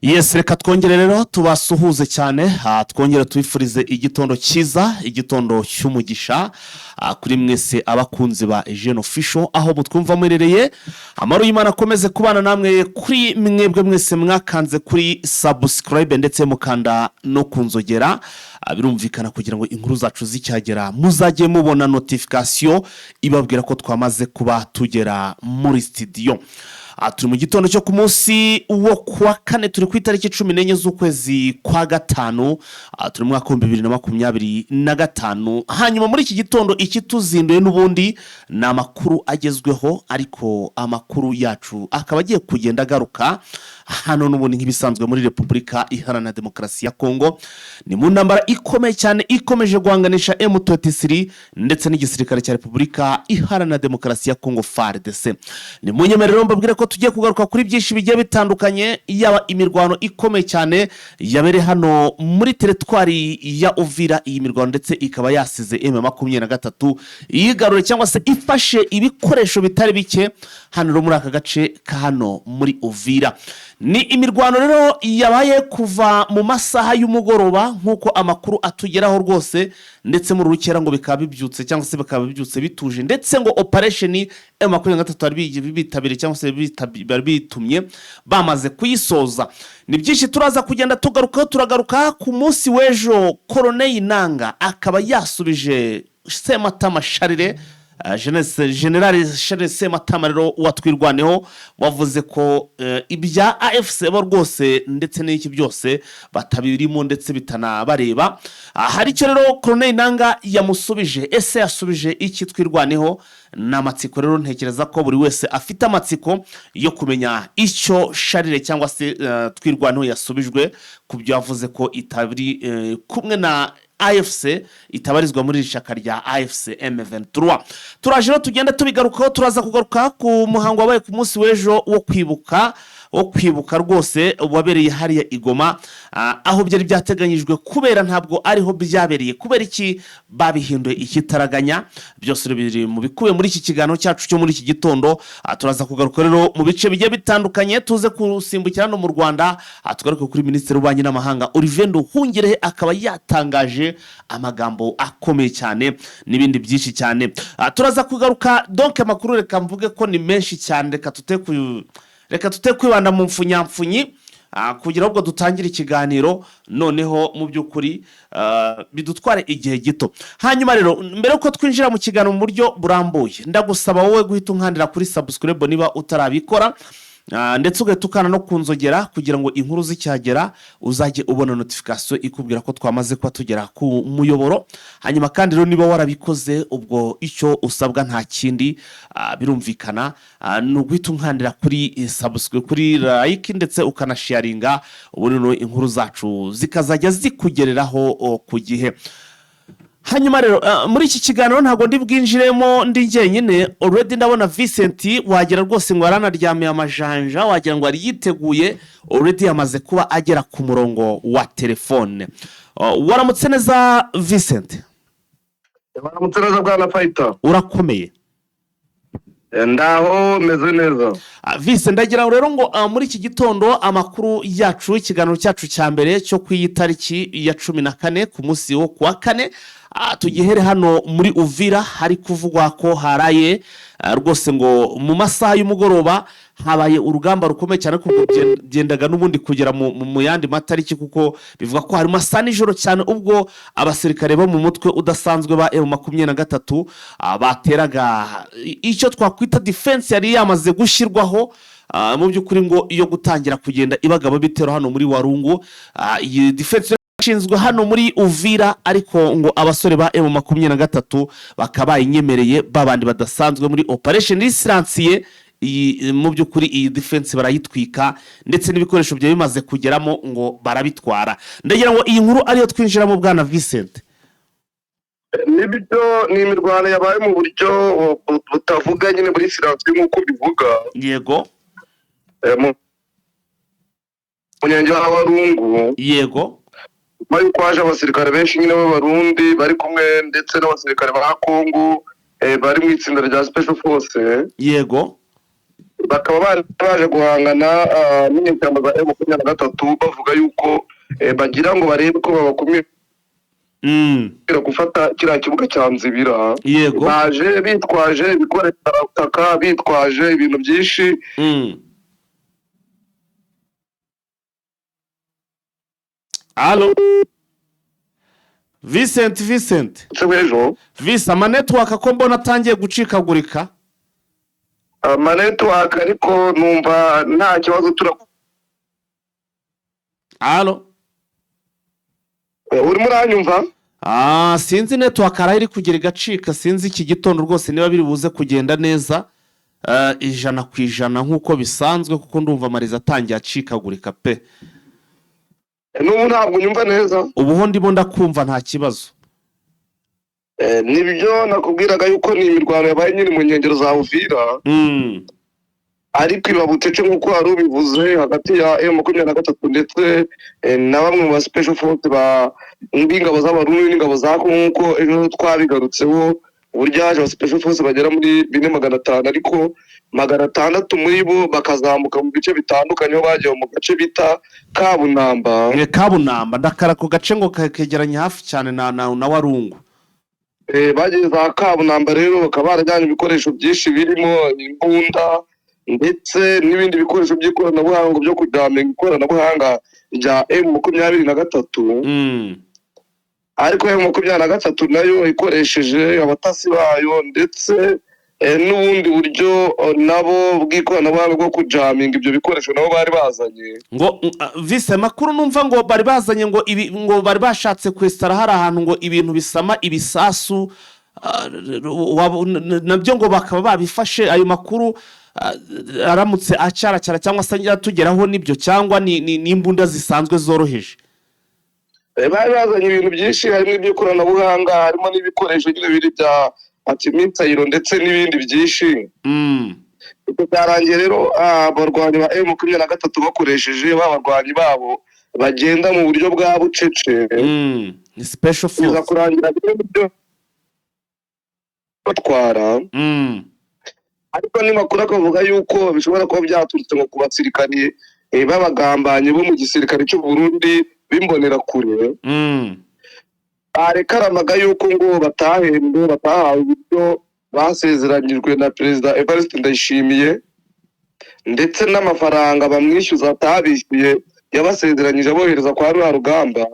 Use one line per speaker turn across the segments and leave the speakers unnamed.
Yes, reka twongere rero tubasuhuze cyane, twongere tubifurize igitondo cyiza, igitondo cy'umugisha kuri mwese abakunzi ba Eugene Official aho mutwumva murereye. Amaro y'Imana akomeze kubana namwe kuri mwebwe mwese mwakanze kuri subscribe ndetse mukanda no kunzogera, birumvikana kugira ngo inkuru zacu zicyagera muzajye mubona notification ibabwira ko twamaze kuba tugera muri studio. Turi mu gitondo cyo ku munsi wo kuwa kane, turi ku itariki 14 z'ukwezi kwa gatanu, turi mu mwaka wa 2025. Hanyuma muri iki gitondo ikituzinduye n'ubundi ni amakuru agezweho, ariko amakuru yacu akaba agiye kugenda agaruka hano n'ubundi nk'ibisanzwe muri Repubulika Iharanira Demokarasi ya Kongo. Ni mu ntambara ikomeye cyane ikomeje guhanganisha M23 ndetse n'igisirikare cya Repubulika Iharanira Demokarasi ya Kongo FARDC. Ni mu nyemerero mbabwire ko tugiye kugaruka kuri byinshi bigiye bitandukanye, yaba imirwano ikomeye cyane yabere hano muri teritwari ya Uvira. Iyi mirwano ndetse ikaba yasize M23 yigarure cyangwa se ifashe ibikoresho bitari bike hano muri aka gace ka hano muri Uvira. Ni imirwano rero yabaye kuva mu masaha y'umugoroba nk'uko amakuru atugeraho rwose, ndetse mu rukera ngo bikaba bibyutse cyangwa se bikaba bibyutse bituje, ndetse ngo operation M23 ari bitabire cyangwa se bitumye bamaze kuyisoza. Ni byinshi turaza kugenda turagaruka ku munsi w'ejo. Colonel Nanga akaba yasubije Sematama Charles, General Charles Sematama rero watwirwaneho, wavuze ko ibya AFC bo rwose ndetse n'iki byose batabirimo ndetse bitanabareba. Hari icyo rero Colonel Nanga yamusubije. Ese yasubije iki twirwaneho? N'amatsiko rero ntekereza ko buri wese afite amatsiko yo kumenya icyo Charles cyangwa se twirwaneho yasubijwe ku byo yavuze ko itabiri kumwe na AFC, itabarizwa muri ishaka rya AFC M23. Turaje rero tugenda tubigarukaho. Turaza kugaruka ku muhango wabaye ku munsi w'ejo wo kwibuka rwose wabereye hariya Igoma, aho byari byateganyijwe kubera ntabwo ariho byabereye. Kubera iki babihinduye ikitaraganya? Byose biri mu bikubiye muri iki kiganiro cyacu cyo muri iki gitondo. Turaza kugaruka rero mu bice bigiye bitandukanye, tuze kusimbukira no mu Rwanda, tugaruka kuri Minisitiri w'Ububanyi n'Amahanga Olivier Nduhungirehe, akaba yatangaje amagambo akomeye cyane n'ibindi byinshi cyane. Turaza kugaruka donc amakuru, reka mvuge ko ni menshi cyane, reka kwibanda mu mfunyamfunyi kugira ngo dutangire ikiganiro noneho mu by'ukuri bidutware igihe gito. Hanyuma rero mbere ko twinjira mu kiganiro mu buryo burambuye, ndagusaba wowe guhita unkandira kuri subscribe niba utarabikora, ndetse ugatukana no kunzogera kugira ngo inkuru zicyagera uzajye ubona notification ikubwira ko twamaze kuba tugera ku muyoboro. Hanyuma kandi rero niba warabikoze, ubwo icyo usabwa nta kindi, birumvikana no guhita unkandira kuri subscribe, kuri like ndetse ukanasharinga, ubundi inkuru zacu zikazajya zikugereraho ku gihe. Hanyuma rero muri iki kiganiro ntabwo ndi bwinjiremo ndi jyenyine. Already ndabona Vincent wagira rwose ngo aranaryamiye amajanja, wagira ngo ari yiteguye, already yamaze kuba agera ku murongo wa telefone. Waramutse neza Vincent?
Waramutse neza bwana Fighter.
Urakomeye?
Ndaho meze neza.
Vincent, ndagira rero ngo muri iki gitondo amakuru yacu, ikiganiro cyacu cya mbere cyo ku itariki ya 14 ku munsi wo kuwa kane, tugihere hano muri Uvira. Hari kuvugwa ko haraye rwose ngo mu masaha y'umugoroba habaye urugamba rukomeye cyane, kuko byendaga n'ubundi kugera mu yandi matariki, kuko bivuga ko hari masaha nijoro cyane ubwo abasirikare bo mu mutwe udasanzwe ba M23 bateraga icyo twakwita defense yari yamaze gushyirwaho mu by'ukuri ngo iyo gutangira kugenda ibagaba bitero hano muri Warungu. Iyi defense ishinzwe hano muri Uvira, ariko ngo abasore ba M23 bakaba inyemereye babandi badasanzwe muri operation Silencieux. Mu by'ukuri iyi defense barayitwika ndetse n'ibikoresho byo bimaze kugeramo ngo barabitwara. Ndagira ngo iyi nkuru ariyo twinjira mu bwana Vincent.
Nibyo, ni imirwano yabaye mu buryo butavuga nyine muri Silencieux nk'uko bivuga.
Yego.
Munyange wa Warungu.
Yego.
Bari kwaje abasirikare benshi nyine b'Abarundi bari kumwe ndetse n'abasirikare ba Kongo bari mu itsinda rya Special Force.
Yego.
bakaba baje guhangana n'inyeshyamba za M23 bavuga yuko bagira ngo barebe ko babakumira gufata kiriya kibuga cya Nzibira.
Yego.
Baje bitwaje ibikoresho butaka, bitwaje ibintu byinshi.
Allo Vincent
Sewejo
Visa amanetwork ko mbona atangiye gucikagurika.
Amanetwork ariko numva nta kibazo
Allo
urimo uranyumva?
Sinzi network arahiri kugira igacika, sinzi iki gitondo rwose niba biri buze kugenda neza 100% nkuko bisanzwe, kuko ndumva amariza atangiye acikagurika pe.
N'ubu ntabwo nyumva neza.
Ubuho ndimo ndakumva nta kibazo.
Nibyo nakubwiraga yuko ni imirwano yabaye nyine mu nkengero za Uvira. Ariko iba bucece nkuko wari ubivuze hagati ya M23 ndetse na bamwe mu ba special force ba ingabo z'abarundi n'ingabo za nkuko ejo twabigarutseho, uburyo haje aba special force bagera muri 4500 ariko 600 muri bo bakazamuka mu bice bitandukanye, bagiye mu gace bita Kabunamba.
Kabunamba ndakara ku gace ngo kegeranye hafi cyane na Warungu.
Bagiye za Kabunamba rero bakaba barajyanye ibikoresho byinshi birimo imbunda ndetse n'ibindi bikoresho by'ikoranabuhanga byo kujyamenga ikoranabuhanga rya M23. Ariko M23 nayo ikoresheje abatasi bayo ndetse n'ubundi buryo nabo bw'ikoranabuhanga bwo kujyamenga ibyo bikoresho nabo bari bazanye.
Ngo Vise makuru numva ngo bari bazanye ngo bari bashatse kwestara hari ahantu ngo ibintu bisama ibisasu nabyo ngo bakaba babifashe. Ayo makuru aramutse acyaracyara cyangwa se yatugeraho nibyo cyangwa ni imbunda zisanzwe zoroheje?
Bari bazanye ibintu byinshi, harimo iby'ikoranabuhanga, harimo n'ibikoresho biri bya antimitayiro ndetse n'ibindi byinshi. Byarangiye rero abarwanyi ba M23 bakoresheje babarwanyi babo bagenda mu buryo bwa bucece.
Ni special force
kurangira ibyo batwara. Ariko ni makuru akavuga yuko bishobora kuba byaturutse ngo kubasirikari babagambanye bo mu gisirikare cy'u Burundi bimbonera kure. Barekaramaga yuko ngo batahembwe, batahawe ibyo basezeranyijwe na Perezida Evariste Ndayishimiye, ndetse n'amafaranga bamwishyuza atabishyuye yabasezeranyije abohereza kwa rugamba.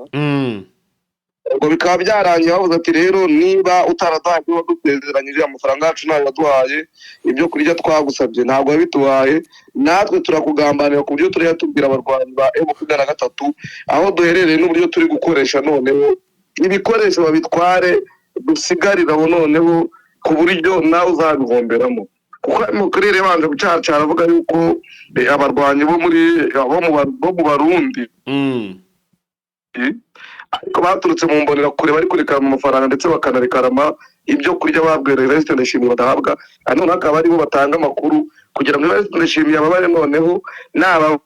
Ngo bikaba byarangiye bavuze ati rero niba utaradahaye wadusezeranyije amafaranga yacu nayo yaduhaye, ibyo kurya twagusabye ntabwo wabituhaye, natwe turakugambanira ku buryo turi yatubwira abarwanyi ba M23 aho duherereye n'uburyo turi gukoresha noneho ibikoresho babitware dusigarira aho noneho ku buryo nawe uzabihomberamo. Kuko mu karere banje gucacara avuga yuko abarwanyi bo mu Barundi ariko baturutse mu mbonera kure bari kurekarama amafaranga ndetse bakanarekarama ibyo kurya babwira Evariste Ndayishimiye badahabwa, none akaba aribo batanga amakuru kugira ngo Evariste Ndayishimiye ababare noneho naba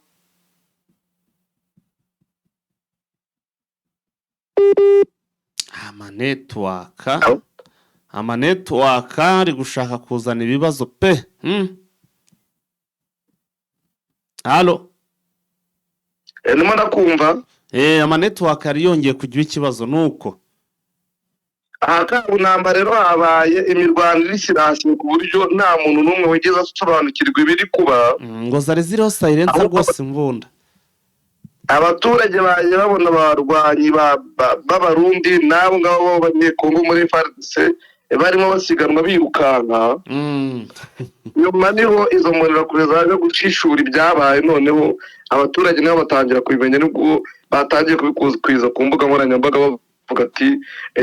amanetwork ari gushaka kuzana ibibazo pe. Allo
ndimo ndakumva.
Amanetwork ari yongeye kugira ikibazo nuko
Kabunamba rero habaye imirwano irishirashye ku buryo nta muntu n'umwe wigeze asobanukirwa ibiri kuba.
Ngo zari ziriho silence rwose mbunda.
Abaturage baje babona abarwanyi b'Abarundi nabo ngabo b'abanyekongo muri FARDC barimo basiganwa birukanka. Nyuma niho izo murira kure zaje gucishura ibyabaye, noneho abaturage nabo batangira kubimenya nubwo batangiye kubikwiza ku mbuga nkoranyambaga bavuga ati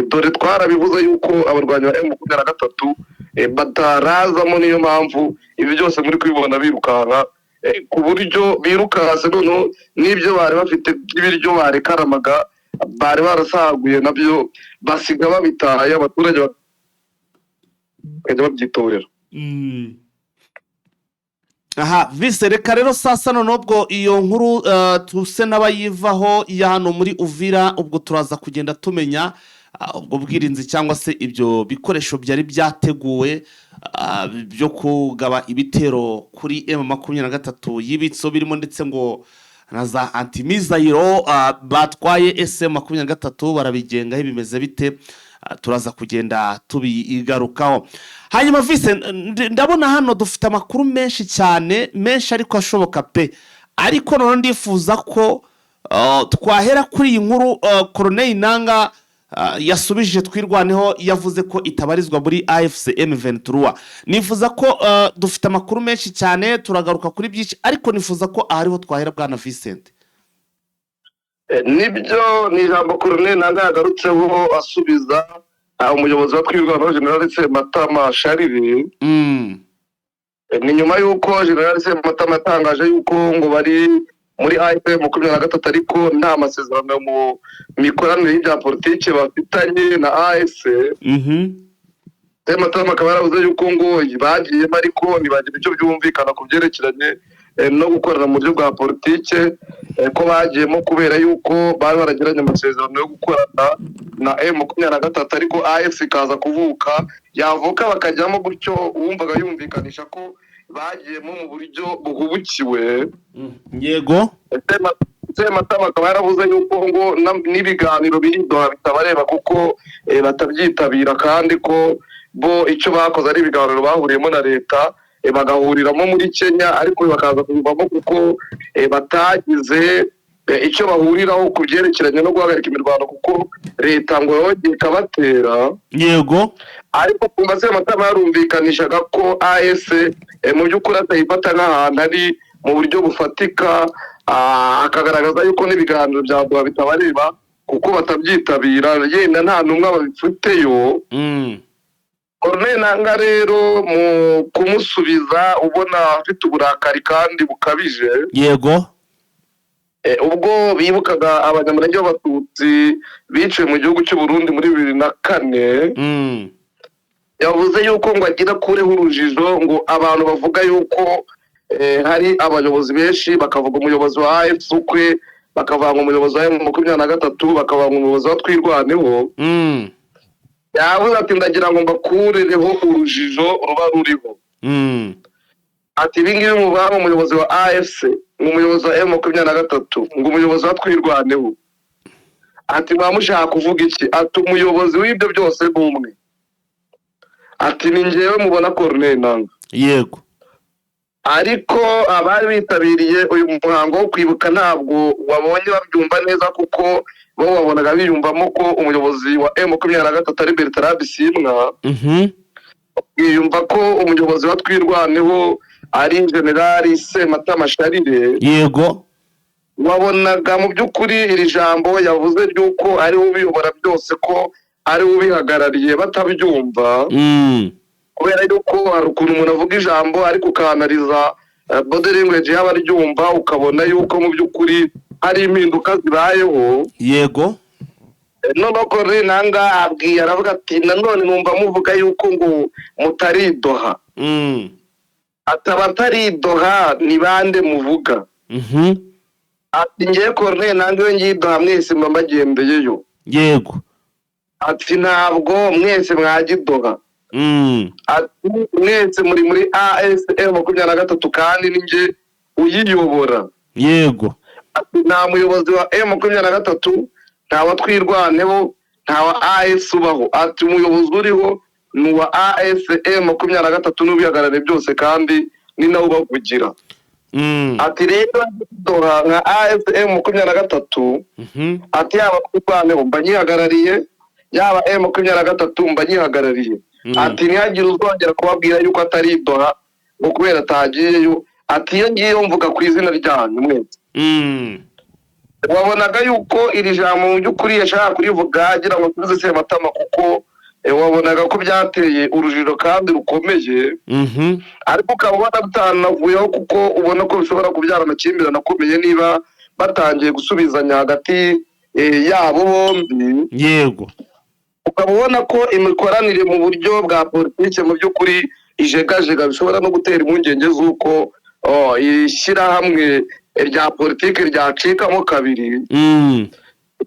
dore twarabivuze yuko abarwanyi ba M23 batarazamo, niyo mpamvu ibi byose muri kwibona birukanka ku buryo birukase noneho n'ibyo bari bafite by'ibiryo barekaramaga bari barasaguye nabyo basiga babitaye, abaturage bakajya babyitorera.
Vise reka rero sasa nubwo iyo nkuru tuse n'abayivaho ya hano muri Uvira, ubwo turaza kugenda tumenya ubwo bwirinzi cyangwa se ibyo bikoresho byari byateguwe byo kugaba ibitero kuri M23 y'ibitso birimo ndetse ngo na za antimizayiro batwaye SM23 barabigengaho bimeze bite, turaza kugenda tubigarukaho. Hanyuma vise ndabona hano dufite amakuru menshi cyane, menshi ariko ashoboka pe, ariko none ndifuza ko twahera kuri iyi nkuru Colonel Nanga yasubije twirwaneho, yavuze ko itabarizwa muri AFC M23. Nifuza ko dufite amakuru menshi cyane, turagaruka kuri byinshi, ariko nifuza ko ahariho twahera bwana Vincent.
Nibyo ni ijambo Colonel Nanga yagarutseho asubiza umuyobozi wa twirwaneho General Sematama Sharire. Ni nyuma y'uko General Sematama yatangaje y'uko ngo bari muri AFC 23 ariko nta masezerano mu mikoranire y'ibya politike bafitanye na AFC. Sematama akaba yaravuze y'uko ngo bagiyemo ariko ntibagira icyo byumvikana ku byerekeranye no gukorana mu buryo bwa politike, ko bagiyemo kubera y'uko bari baragiranye amasezerano yo gukorana na M23 ariko AFC ikaza kuvuka, yavuka bakajyamo gutyo uwumvaga yumvikanisha ko bagiyemo mu buryo buhubukiwe.
Yego.
Sematama akaba yaravuze y'uko ngo n'ibiganiro biri Doha bitabareba kuko batabyitabira, kandi ko bo icyo bakoze ari ibiganiro bahuriyemo na leta bagahuriramo muri Kenya, ariko bakaza kubivamo kuko batagize icyo bahuriraho ku byerekeranye no guhagarika imirwano kuko leta ngo yongeye ikabatera.
Yego.
Ariko kumva Sematama yarumvikanishaga ko AS mu by'ukuri atayifata nk'ahantu ari mu buryo bufatika, akagaragaza yuko n'ibiganiro bya Doha bitabareba kuko batabyitabira, yenda nta numwe babifiteyo. Colonel Nanga rero mu kumusubiza ubona afite uburakari kandi bukabije.
Yego.
Ubwo bibukaga abanyamurenge b'abatutsi biciwe mu gihugu cy'u Burundi muri 2004, yavuze yuko ngo agira kureho urujijo, ngo abantu bavuga yuko hari abayobozi benshi, bakavuga umuyobozi wa AFC ukwe, bakavanga umuyobozi wa M23, bakavanga umuyobozi wa twirwaneho. Yavuze ati ndagira ngo mbakurereho urujijo ruba ruriho. Ati ibingibi mubanga umuyobozi wa AFC, umuyobozi wa M23, ngo umuyobozi wa twirwaneho. Ati mwamushaka kuvuga iki? Ati umuyobozi w'ibyo byose bumwe. Ati ni njyewe mubona Colonel Nanga.
Yego.
Ariko abari bitabiriye uyu muhango wo kwibuka ntabwo wabonye babyumva neza, kuko bo wabonaga biyumvamo ko umuyobozi wa M23 ari Bertrand Bisimwa. Yumva ko umuyobozi wa twirwaneho ari General Sematama Sharire.
Yego.
Wabonaga mu by'ukuri iri jambo yavuze ry'uko ari ubiyobora byose, ko ari ubihagarariye batabyumva. Kubera yuko hari ukuntu umuntu avuga ijambo ariko ukanariza body language yaba aryumva, ukabona yuko mu by'ukuri hari impinduka zibayeho.
Yego.
Noneho Colonel Nanga abwiye aravuga ati nanone numva muvuga yuko ngo mutari Doha. Abatari Doha ni bande muvuga? Ati ngiye Colonel Nanga we ngiye Doha mwese mbagendeyeyo.
Yego.
Ati ntabwo mwese mwaji Doha. Ati mwese muri AFC 23 kandi ninjye uyiyobora.
Yego.
Ati nta muyobozi wa M23, nta wa twirwaneho, nta wa AFC ubaho. Ati umuyobozi uriho ni wa AFC M23 n'ubihagarare byose kandi ni nawe ubavugira. Ati rero Doha nka AFC M23, ati yaba twirwaneho mba nyihagarariye, yaba M23 mba nyihagarariye. Ati ntihagire uzongera kubabwira yuko atari Doha ngo kubera atagiyeyo. Ati iyo ngiye mvuga ku izina ryanyu mwese. Wabonaga yuko iri jambo mu by'ukuri yashaka kurivuga agira ngo tuze Sematama, kuko wabonaga ko byateye urujijo kandi rukomeye. Ariko ukabona bitanavuyeho kuko ubona ko bishobora kubyara amakimbirane akomeye niba batangiye gusubizanya hagati yabo bombi.
Yego.
Ukaba ubona ko imikoranire mu buryo bwa politike mu by'ukuri ijegajega bishobora no gutera impungenge z'uko ishyirahamwe rya politike ryacikamo kabiri.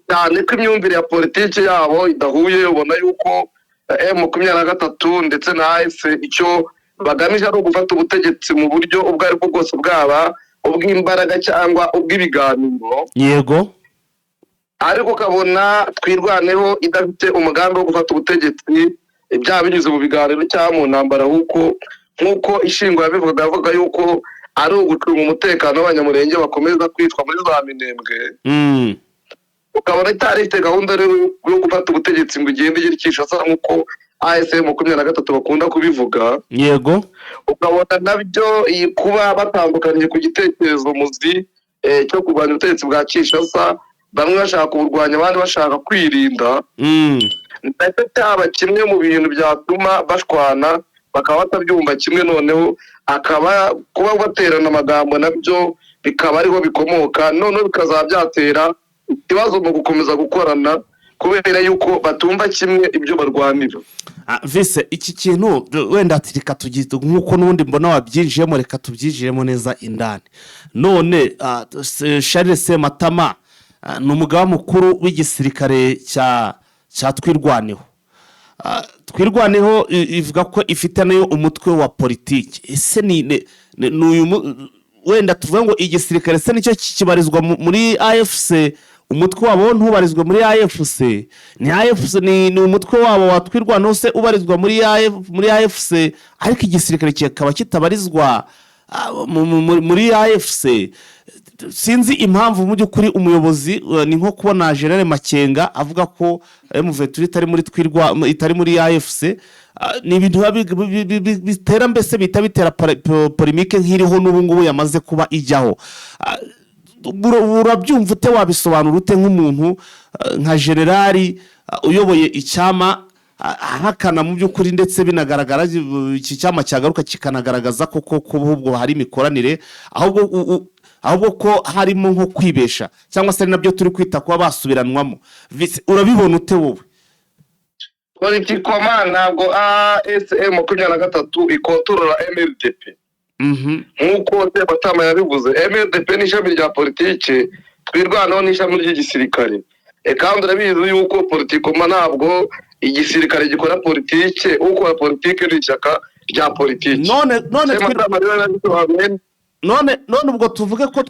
cyane ko imyumvire ya politiki yabo idahuye. Ubona yuko M23 ndetse na AFC icyo bagamije ari ugufata ubutegetsi mu buryo ubwo ari bwo bwose, bwaba ubw'imbaraga cyangwa ubw'ibiganiro.
yego,
ariko ukabona Twirwaneho idafite umugambi wo gufata ubutegetsi, byaba binyuze mu biganiro cyangwa mu ntambara, nk'uko Ishingo yabivuga, avuga yuko ari ugucunga umutekano w'abanyamurenge bakomeza kwicwa muri za Minembwe. ukabona itari ifite gahunda yo gufata ubutegetsi ngo igende igira Kinshasa nk'uko ASM 23 bakunda kubivuga.
yego,
ukabona nabyo kuba batandukanye ku gitekerezo muzi cyo kurwanya ubutegetsi bwa Kinshasa, bamwe bashaka kuburwanya abandi bashaka kwirinda. ndetse cyaba kimwe mu bintu byatuma bashwana, bakaba batabyumva kimwe, noneho akaba kuba baterana amagambo nabyo bikaba ariho bikomoka, noneho bikazaba byatera ikibazo mu gukomeza gukorana kubera yuko batumva kimwe ibyo barwanira.
Vise, iki kintu wenda reka tugite nk'uko n'ubundi mbona wabyinjiyemo, reka tubyinjiyemo neza indani. None Charles Sematama ni umugaba mukuru w'igisirikare cya Twirwaneho. Twirwaneho ivuga ko ifite nayo umutwe wa politiki. Ese wenda tuvuga ngo igisirikare se nicyo kibarizwa muri AFC, umutwe wabo ntubarizwa muri AFC, ni AFC ni umutwe wabo wa Twirwaneho se ubarizwa muri AFC, ariko igisirikare kikaba kitabarizwa muri AFC. Sinzi impamvu mu by'ukuri umuyobozi ni nko kubona General Makenga avuga ko M23 itari muri AFC. Ni ibintu bitera mbese bitera polemique nk'iriho n'ubu ngubu yamaze kuba ijyaho. Urabyumva ute, wabisobanura ute nk'umuntu nka generali uyoboye icyama ahakana mu by'ukuri, ndetse binagaragara iki cyama cyagaruka kikanagaragaza ko ahubwo hari imikoranire, ahubwo ko harimo nko kwibesha, cyangwa se nabyo turi kwita kuba basubiranwamo. Urabibona ute wowe?
Politikoma ntabwo ASM 23 ikontorora MLDP. nk'uko Sebatama yabivuze. MLDP ni ishami rya politiki, Twirwaneho ni ishami ry'igisirikare. Kandi urabizi yuko Politikoma ntabwo igisirikare gikora politiki, ukora politiki ni ishyaka rya politiki.
none ubwo tuvuge ko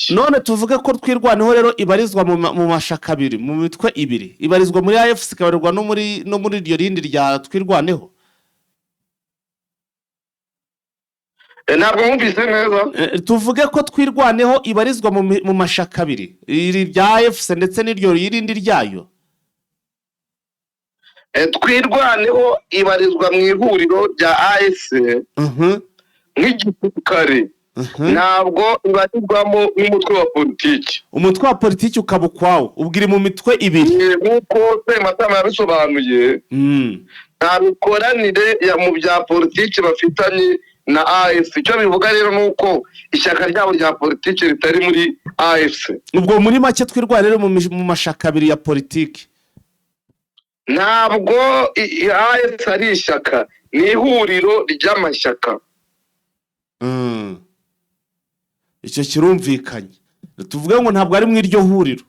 none tuvuge ko Twirwaneho rero ibarizwa mu mashaka abiri, mu mitwe ibiri, ibarizwa muri AFC ikabarirwa no muri iryo rindi rya Twirwaneho.
Ntabwo mwumvise neza.
Tuvuge ko Twirwaneho ibarizwa mu mashaka abiri, iri rya AFC ndetse n'iryo rindi ryayo.
Twirwaneho ibarizwa mu ihuriro rya AFC nk'igisirikare, ntabwo ibarizwamo n'umutwe wa politiki.
Umutwe wa politiki ukaba ukwawo, ubwiri mu mitwe ibiri
nk'uko Sematama yabisobanuye. nta mikoranire mu bya politiki bafitanye na AFC. icyo bivuga rero nuko ishyaka ryabo rya politiki ritari muri AFC.
ubwo muri make Twirwaneho mu mashaka abiri ya politiki.
ntabwo AFC ari ishyaka, ni ihuriro ry'amashyaka.
icyo kirumvikanye. Tuvuge ngo ntabwo ari mu iryo huriro.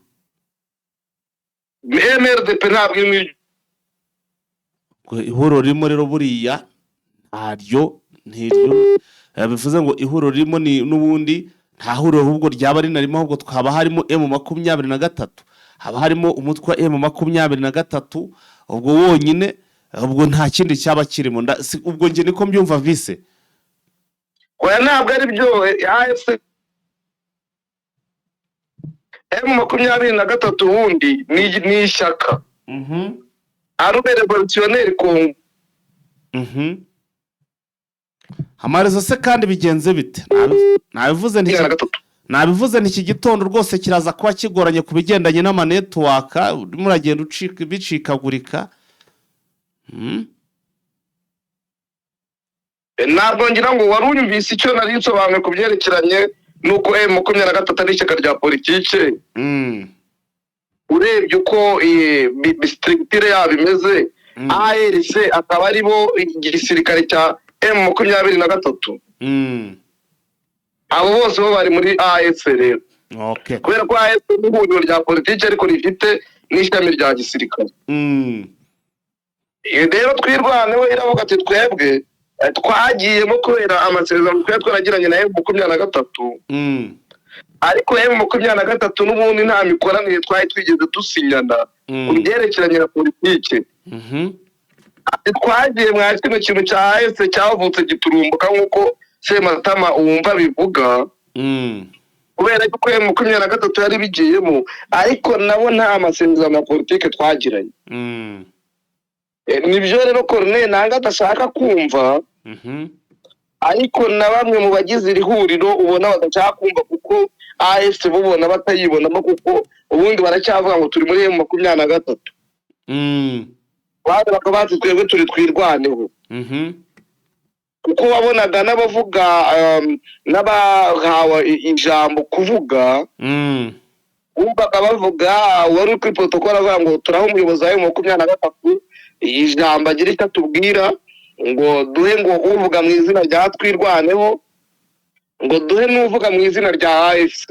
MLDP ntabwo iri
ihuriro ririmo rero buriya ntaryo bivuze ngo ihuriro ririmo ni n'ubundi nta huriro ahubwo ryaba rinarimo, ahubwo twaba harimo M23, haba harimo umutwe wa M23, ubwo wonyine, ubwo nta kindi cyaba kirimo. Ubwo nge niko mbyumva Vise.
oya ntabwo ari byo. AFC M23 wundi ni ishyaka arube revolutionnaire Congo.
Amarezo se kandi bigenze bite? Nabivuze n'iki gitondo rwose kiraza kuba kigoranye ku bigendanye n'ama network, muragenda bicikagurika.
Ntabwo ngira ngo wari unyumvise icyo nari nsobanuye ku byerekeranye nuko M23 ari ishyaka rya politiki. Urebye uko structure yabo imeze, ARC akaba aribo igisirikare cya M23. abo bose bo bari muri AFC rero.
Okay.
kubera ko AFC ni ihuriro rya politiki ariko rifite n'ishami rya gisirikare. Rero twirwaneho iravuga ati twebwe twagiyemo kubera amasezerano twari twaragiranye na M23 ariko M23 n'ubundi nta mikoranire twari twigeze dusinyana ku byerekeranye na politiki. Ati twagiye mwa kino kintu cya AFC cyavutse giturumbuka nk'uko Sematama uwumva bivuga kubera ko M23 yari bigiyemo ariko nabo nta masezerano ya politiki twagiranye. Nibyo rero Corneille nanga adashaka kumva ariko na bamwe mu bagize iri huriro ubona badashaka kumva kuko AFC bubona batayibonamo kuko ubundi baracyavuga ngo turi muri M23 bari bakabatse twebwe turi twirwaneho kuko wabonaga n'abavuga n'abahawe ijambo kuvuga umvaga bavuga wari kuri protocol avuga ngo turaho umuyobozi wa M23 ijambo agira icyo atubwira ngo duhe ngo uvuga mu izina rya twirwaneho ngo duhe n'uvuga mu izina rya AFC.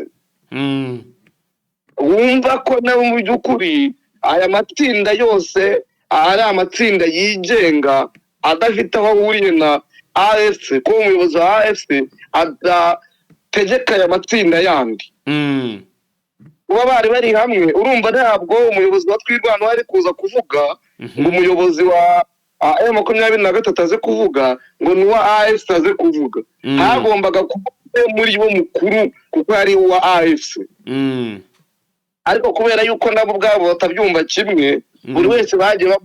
Wumva ko nabo mu by'ukuri aya matsinda yose ari amatsinda yigenga adafite aho ahuriye na AFC ko umuyobozi wa AFC adategeka aya matsinda yandi. Kuba bari hamwe urumva ntabwo umuyobozi wa twirwanaho ari kuza kuvuga ngo umuyobozi wa M23 aze kuvuga ngo ni uwa AFC aze kuvuga. Hagombaga kuba muri bo mukuru kuko ari uwa AFC. Ariko kubera yuko nabo ubwabo batabyumva kimwe buri wese bagiye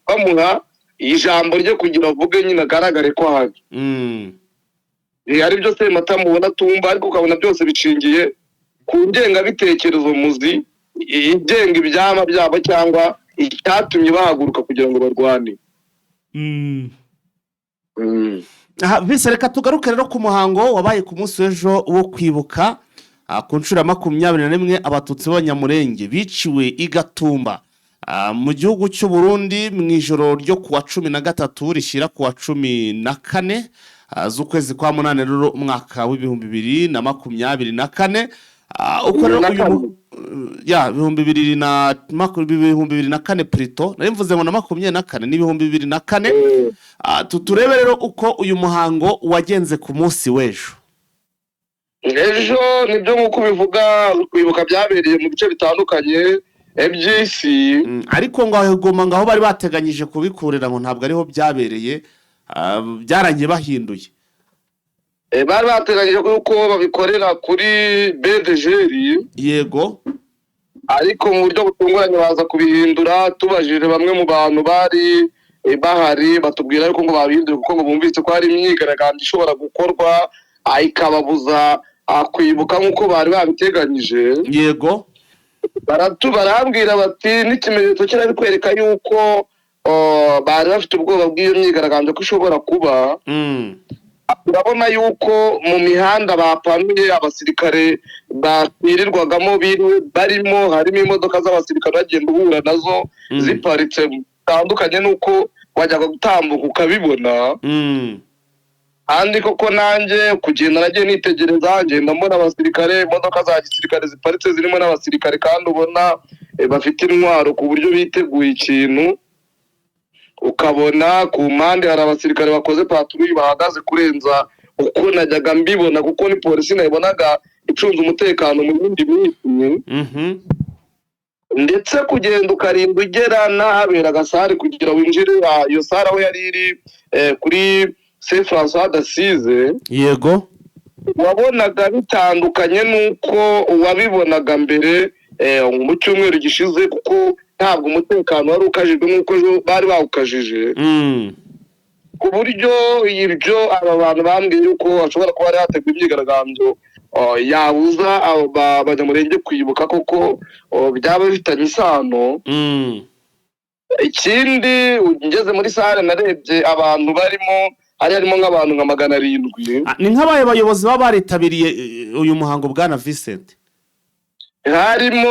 bamuha ijambo ryo kugira avuge nyine agaragare ko ahari. Ari byo Sematama ubona tumva ariko ukabona byose bicingiye ku ngengabitekerezo muzi igenga ibyama byabo cyangwa icyatumye bahaguruka kugira ngo barwane.
Bise reka tugaruke rero ku muhango wabaye ku munsi w'ejo wo kwibuka ku nshuro ya 21 abatutsi b'Abanyamurenge biciwe i Gatumba mu gihugu cy'u Burundi mu ijoro ryo kuwa 13 rishira kuwa 14 z'ukwezi kwa 8 rero umwaka w'2024 uko rero uyu ya 2024 plutôt nari mvuze ngo na 24 ni 2024 turebe rero uko uyu muhango wagenze ku munsi w'ejo.
Ejo nibyo nkuko bivuga kwibuka byabereye mu bice bitandukanye FGC
ariko ngaho bari bateganyije kubikurira ngo ntabwo ariho byabereye byarangiye bahinduye.
Bari bateganyije ko babikorera kuri BDGR
yego
ariko mu buryo butunguranye baza kubihindura tubajije bamwe mu bantu bari bahari batubwira ariko ngo babihindure kuko ngo bumvise ko hari imyigaragambyo ishobora gukorwa ayikababuza kwibuka nk'uko bari babiteganyije.
Yego
barambwira bati n'ikimenyetso kirari kwereka yuko bari bafite ubwoba bw'iyo myigaragambyo ko ishobora kuba. Urabona yuko mu mihanda bapanuye abasirikare bakirirwagamo barimo harimo imodoka z'abasirikare bagenda uhura nazo ziparitse bitandukanye nuko wajyaga gutambuka ukabibona. Kandi koko nanjye kugenda nagiye nitegereza ngenda mbona abasirikare imodoka za gisirikare ziparitse zirimo n'abasirikare kandi ubona bafite intwaro ku buryo biteguye ikintu. Ukabona ku mpande hari abasirikare bakoze patrouille bahagaze kurenza uko najyaga mbibona kuko ni polisi nayibonaga icunze umutekano mu bindi minsi. Ndetse kugenda ukarinda ugera n'ahabera agasare kugira winjire iyo sare aho yari iri kuri Saint François d'Assise.
Yego
wabonaga bitandukanye nuko wabibonaga mbere mu cyumweru gishize kuko ntabwo umutekano wari ukajijwe nk'uko bari bawukajije. Ku buryo ibyo aba bantu bambwiye yuko hashobora kuba hari hategwa imyigaragambyo yabuza abanyamurenge kwibuka koko byaba bifitanye isano. Ikindi ngeze muri sare narebye abantu harimo nk'abantu nka 700.
Ni nk'abaye bayobozi baba baritabiriye uyu muhango bwana Vincent.
Harimo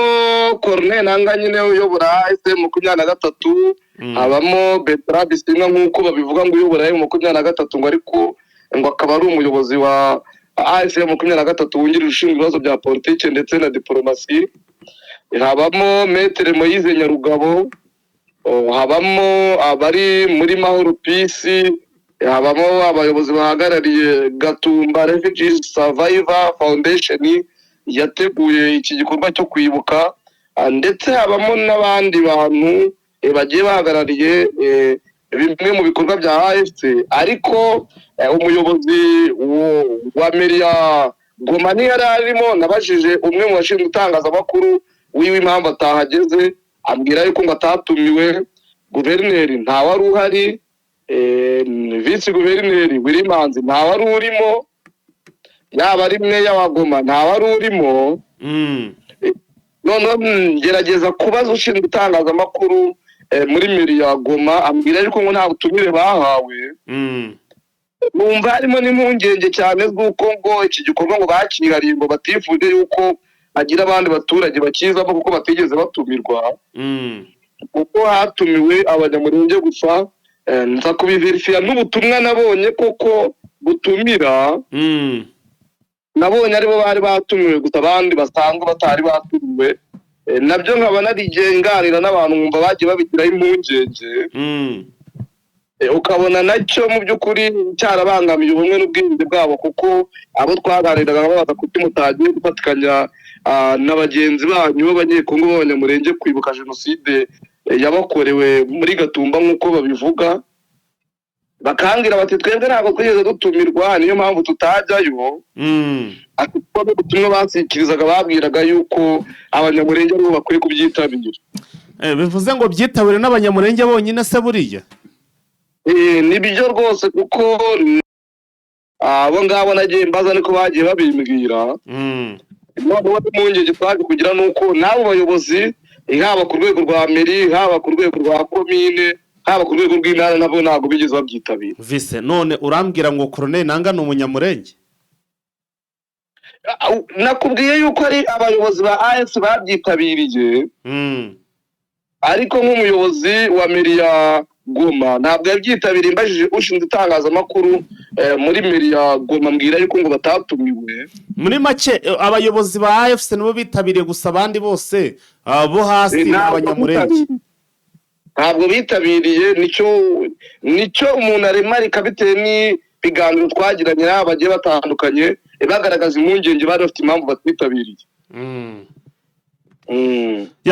Corneille nanga nyine uyobora SM23 habamo Bertrand Bisimwa nk'uko babivuga ngo uyobora M23 ngo ariko ngo akaba ari umuyobozi wa AFC 23 wungirije ushinzwe ibibazo bya politiki ndetse na diplomasi, habamo Maître Moise Nyarugabo, habamo abari muri Mahoro Peace, habamo abayobozi bahagarariye Gatumba Refugees Survivor Foundation yateguye iki gikorwa cyo kwibuka, ndetse habamo n'abandi bantu bagiye bahagarariye bimwe mu bikorwa bya AFC. Ariko umuyobozi wa Meria Goma ni yari arimo. Nabajije umwe mu bashinzwe itangazamakuru wiwe impamvu atahageze, ambwira yuko ngo atatumiwe. Guverineri nta wari uhari, vice guverineri Wilimanzi nta wari urimo, yaba ari meya wa Goma nta wari urimo. Noneho ngerageza kubaza ushinzwe itangazamakuru muri Meria Goma, ambwira yuko ngo nta butumire bahawe. Numva harimo n'impungenge cyane z'uko ngo iki gikorwa ngo bakihariye, ngo batifuje yuko agira abandi baturage bakizamo kuko batigeze batumirwa, kuko hatumiwe abanyamurenge gusa. Nza kubiverifiya n'ubutumwa nabonye koko butumira, nabonye aribo bari batumiwe gusa, abandi basanzwe batari batumiwe. Nabyo nkaba narigenganira n'abantu nkumva bagiye babigiraho impungenge, ukabona nacyo mu by'ukuri cyarabangamiye ubumwe n'ubwiyunge bwabo, kuko abo twaganiraga babaza kuki mutagiye gufatikanya na bagenzi banyu b'abanyekongo b'abanyamurenge kwibuka jenoside yabakorewe muri Gatumba nk'uko babivuga. Bakambwira bati twebwe ntabwo twigeze dutumirwa, niyo mpamvu tutajyayo. Kuko ubutumwa basikirizaga babwiraga yuko abanyamurenge aribo bakwiye kubyitabira.
Bivuze ngo byitabire n'abanyamurenge bonyine se buriya?
Nibyo rwose, kuko abo ngabo nagiye mbaza niko bagiye babimbwira. Noneho impungenge twaje kugira nuko n'abo bayobozi, haba ku rwego rwa meri, haba ku rwego rwa komine, haba ku rwego rw'intara, nabo ntabwo bigeze babyitabira.
Vise, none urambwira ngo Colonel Nanga ni umunyamurenge?
Nakubwiye yuko ari abayobozi ba AFC babyitabiriye, ariko nk'umuyobozi wa Meria Goma ntabwo yabyitabiriye. Mbajije ushinzwe itangazamakuru muri Meria Goma, mbwira yuko ngo batatumiwe.
Muri make abayobozi ba AFC nibo bitabiriye gusa, abandi bose bo hasi n'abanyamurenge
ntabwo bitabiriye. Nicyo umuntu aremarika bitewe n'ibiganiro twagiranye n'abo bagiye batandukanye, bagaragaza impungenge bari bafite impamvu batitabiriye.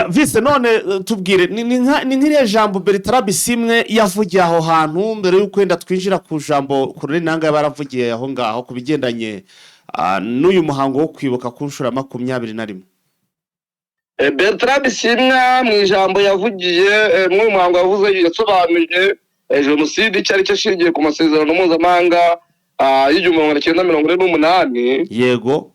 Vise, none tubwire ni nk'iriya jambo Bertrand Bisimwe yavugiye aho hantu mbere y'uko wenda twinjira ku jambo Colonel Nanga yabaravugiye aho ngaho ku bigendanye n'uyu muhango wo kwibuka ku nshuro 21.
Bertrand Bisimwe mu ijambo yavugiye mu muhango yavuze, yasobanuye jenoside icyo ari cyo ashingiye ku masezerano mpuzamahanga y'1948.
Yego,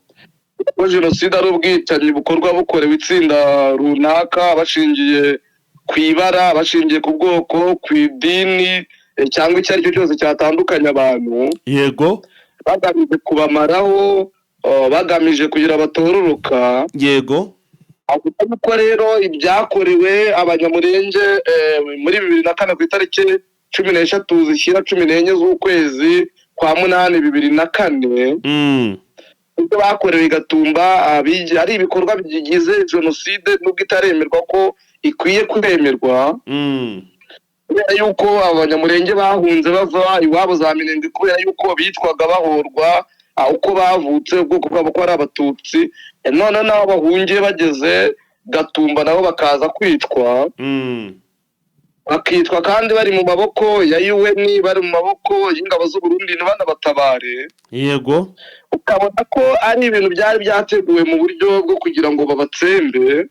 ko jenoside ari ubwicanyi bukorwa bukorewe itsinda runaka, bashingiye ku ibara, bashingiye ku bwoko, ku idini, cyangwa icyo ari cyo cyose cyatandukanya abantu.
Yego,
bagamije kubamaraho, bagamije kugira batororoka.
Yego,
avuga ko rero ibyakorewe abanyamurenge muri 2004 ku itariki 13 zishyira 14 z'ukwezi kwa munani 2004, ibyo bakorewe i Gatumba ari ibikorwa bigize jenoside nubwo itaremerwa ko ikwiye kwemerwa. Kubera yuko abanyamurenge bahunze bava iwabo za Minembwe, kubera yuko bitwaga bahorwa uko bavutse, ubwoko bwabo ko ari Abatutsi. None nabo bahungiye bageze Gatumba nabo bakaza kwicwa, bakitwa kandi bari mu maboko ya UN, bari mu maboko y'ingabo z'u Burundi n'abanabatabare.
Yego,
ukabona ko ari ibintu byari byateguwe mu buryo bwo kugira ngo babatsembe.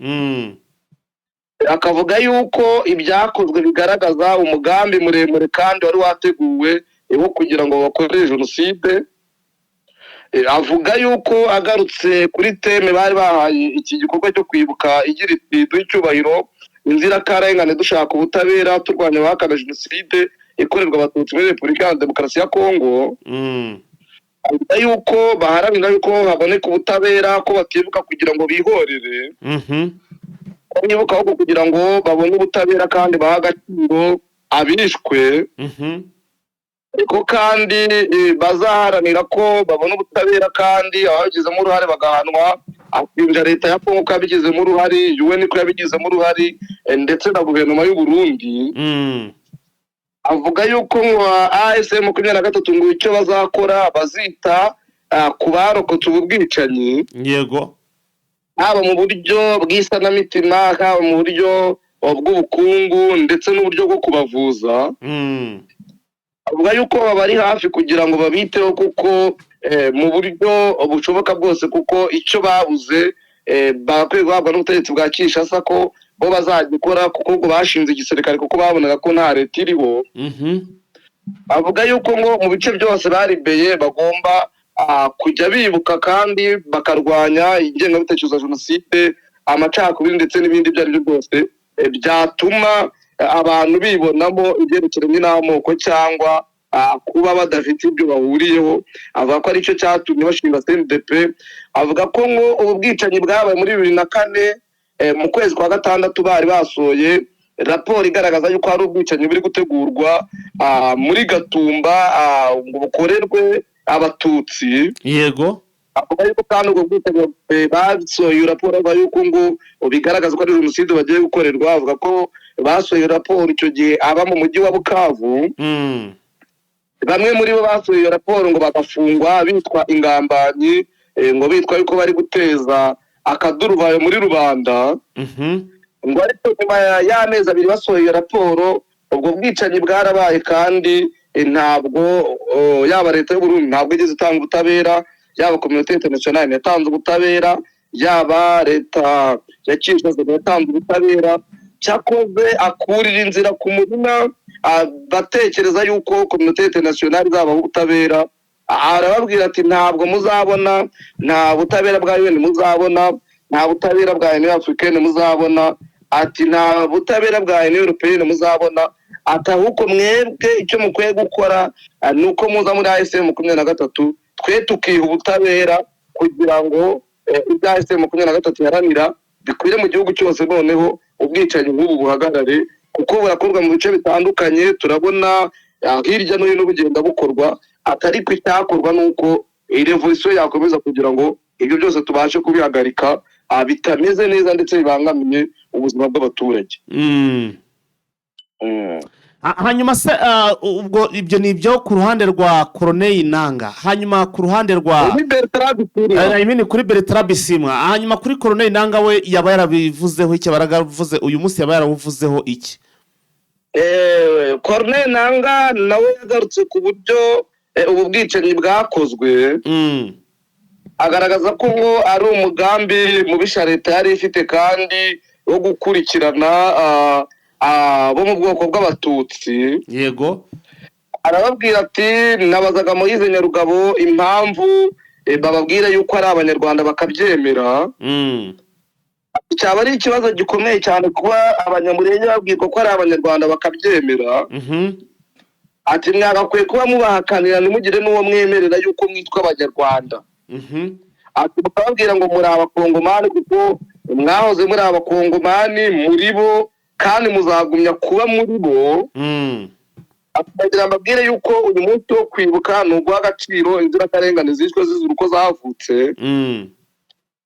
Akavuga yuko ibyakozwe bigaragaza umugambi muremure kandi wari wateguwe wo kugira ngo bakore jenoside. Avuga yuko agarutse kuri teme bari bahaye iki gikorwa cyo kwibuka igira iti ducyubahiro inzirakarengane dushaka ubutabera turwanya abahakana jenoside ikorerwa Abatutsi muri Repubulika ya Demokarasi ya Kongo. Avuga yuko baharanira yuko haboneka ubutabera, ko batibuka kugira ngo bihorere, bibuka ahubwo kugira ngo babone ubutabera kandi baha agaciro abishwe. ko kandi bazaharanira ko babona ubutabera kandi ababigizemo uruhare bagahanwa. Ashinja leta ya Kongo ko yabigizemo uruhare, UN ko yabigizemo uruhare, ndetse na guverinoma y'u Burundi. Avuga yuko ngo ASM 23 ngo icyo bazakora bazita ku barokotse ubu bwicanyi,
yego,
haba mu buryo bw'isanamitima, haba mu buryo bw'ubukungu ndetse n'uburyo bwo kubavuza. Avuga yuko bari hafi kugira ngo babiteho kuko mu buryo bushoboka bwose, kuko icyo babuze bakwiye guhabwa n'ubutegetsi bwa Kinshasa ko bo bazagikora, kuko ngo bashinze igisirikare kuko babonaga ko nta leta iriho. Avuga yuko ngo mu bice byose baribeye bagomba kujya bibuka kandi bakarwanya ingengabitekerezo ya jenoside, amacakubiri ndetse n'ibindi ibyo ari byo byose byatuma abantu bibonamo ibyerekeranye n'amoko cyangwa kuba badafite ibyo bahuriyeho. Avuga ko aricyo cyatumye bashinga CNDP. Avuga ko ngo ubu bwicanyi bwabaye muri 2004 mu kwezi kwa gatandatu bari basohoye raporo igaragaza yuko hari ubwicanyi buri gutegurwa muri Gatumba ngo bukorerwe abatutsi,
yego.
avuga yuko kandi ubwo bwicanyi basohoye raporo avuga yuko ngo bigaragaza ko ari jenoside bagiye gukorerwa. Avuga ko basohoye raporo icyo gihe aba mu mujyi wa Bukavu. Bamwe muri bo basohoye raporo ngo bagafungwa bitwa ingambanyi, ngo bitwa yuko bari guteza akaduruvayo muri rubanda. Ngo ariko nyuma y'amezi 2 basohoye raporo, ubwo bwicanyi bwarabaye kandi ntabwo yaba leta y'u Burundi ntabwo igeze itanga ubutabera, yaba communauté internationale yatanze ubutabera, yaba leta ya Kinshasa yatanze ubutabera. Cyakoze akurira inzira ku murima, batekereza yuko communauté internationale izabaho ubutabera. Arababwira ati ntabwo muzabona, nta butabera bwa UN muzabona, nta butabera bwa Union Africaine muzabona, ati nta butabera bwa Union Européenne muzabona, ati ahubwo mwebwe icyo mukwiye gukora nuko muza muri ASM 23 twe tukiha ubutabera kugira ngo ibya ASM 23 yaranira bikwire mu gihugu cyose, noneho ubwicanyi nk'ubu buhagarare, kuko burakorwa mu bice bitandukanye. Turabona hirya no hino bugenda bukorwa, atari ko icyakorwa nuko revolution yakomeza kugira ngo ibyo byose tubashe kubihagarika bitameze neza ndetse bibangamiye ubuzima bw'abaturage.
Hanyuma se ubwo ibyo ni ibyo ku ruhande rwa Corneille Nangaa, hanyuma ku ruhande rwa kuri Bertrand Bisimwa, hanyuma kuri Corneille Nangaa we yaba yarabivuzeho iki? Baragavuze uyu munsi yaba yaravuzeho iki?
Corneille Nangaa nawe yagarutse ku buryo ubu bwicanyi bwakozwe, agaragaza ko ngo ari umugambi mubisha leta yari ifite kandi wo gukurikirana bo mu bwoko bw'abatutsi,
yego.
Arababwira ati nabazaga Moise Nyarugabo impamvu bababwira yuko ari abanyarwanda bakabyemera. Cyaba ari ikibazo gikomeye cyane kuba abanyamurenge babwirwa ko ari abanyarwanda bakabyemera. Ati mwagakwiye kuba mubahakanira nimugire n'uwo mwemerera yuko mwitwa abanyarwanda. Ati mukababwira ngo muri abakongomani kuko mwahoze muri abakongomani muri bo kandi muzagumya kuba muri bo. Akagira mbabwire yuko uyu munsi wo kwibuka n'ugwa agaciro inzirakarengane zishwe zizura uko zavutse.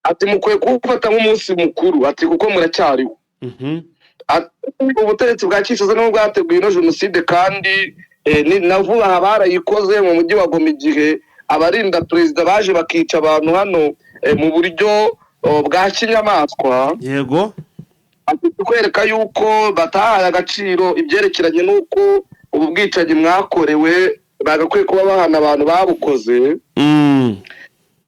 Ati mukwiye kuwufata nk'umunsi mukuru, ati kuko muracyariho. Ubutegetsi bwa Kinshasa n'ubwo bwateguye ino jenoside kandi na vuba barayikoze mu mujyi wa Goma, igihe abarinda perezida baje bakica abantu hano mu buryo bwa kinyamaswa.
Yego.
Ati kwereka yuko batahaye agaciro ibyerekeranye n'uko ubu bwicanyi mwakorewe, bagakwiye kuba bahana abantu babukoze.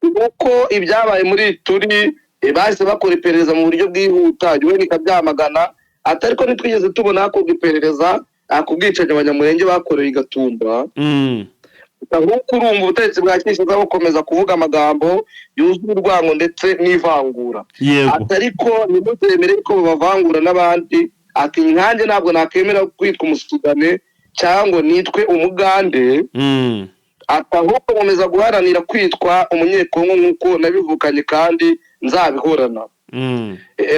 Uko ibyabaye muri turi bahise bakora iperereza mu buryo bwihuta, UN ikabyamagana. Atariko nitwigeze tubona hakorwa iperereza ku bwicanyi abanyamurenge bakoreye i Gatumba. Ahubwo urumva ubutegetsi bwa Kinshasa bukomeza kuvuga amagambo yuzuye urwango ndetse n'ivangura. Atariko nimutemere ko bavangura n'abandi. Ati nkanjye ntabwo nakemera kwitwa umusudane cyangwa nitwe umugande. Ahubwo nkomeza guharanira kwitwa umunyekongo nk'uko nabivukanye kandi nzabihorana.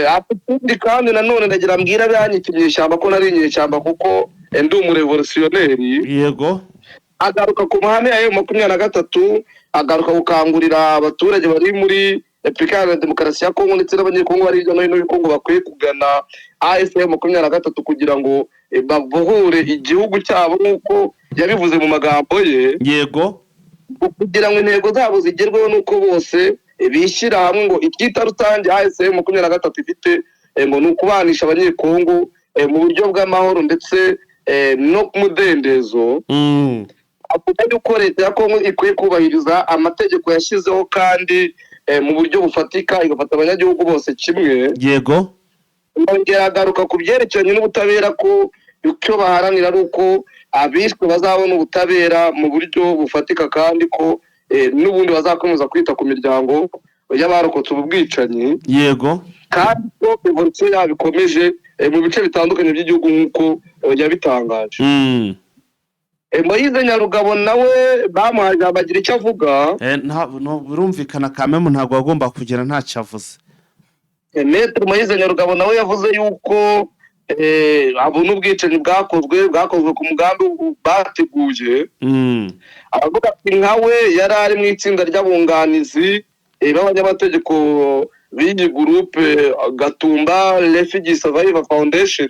Ati kandi nanone ndagira mbwira abanyikinyeshyamba ko nari inyeshyamba kuko ndi umurevolutionneri.
Yego.
agaruka ku mahame ya M23, agaruka gukangurira abaturage bari muri Repubulika Iharanira Demokarasi ya Kongo ndetse n'abanyekongo bari hirya no hino y'Kongo bakwiye kugana M23 kugira ngo babohore igihugu cyabo nk'uko yabivuze mu magambo ye.
Yego.
Kugira ngo intego zabo zigerweho nuko bose bishyira hamwe ngo icyita rusange M23 ifite ngo ni ukubanisha abanyekongo mu buryo bw'amahoro ndetse no kumudendezo. Avuga yuko leta ya Kongo ikwiye kubahiriza amategeko yashyizeho kandi mu buryo bufatika igafata abanyagihugu bose kimwe.
Yego.
Yongera agaruka ku byerekeranye n'ubutabera ko icyo baharanira ari uko abishwe bazabona ubutabera mu buryo bufatika kandi ko n'ubundi bazakomeza kwita ku miryango y'abarokotse ubu bwicanyi.
Yego.
Kandi ko evolution yabikomeje mu bice bitandukanye by'igihugu nk'uko yabitangaje. Moise Nyarugabo nawe bamuhaje abagira icyo avuga.
Birumvikana Kamemu ntabwo agomba kugira ntacyo avuze.
Maître Moise Nyarugabo nawe yavuze yuko abona ubwicanyi bwakozwe ku mugambi bateguye. Avuga ati nkawe yari ari mu itsinda ry'abunganizi b'abanyamategeko b'iyi groupe Gatumba Refugee Survivor Foundation.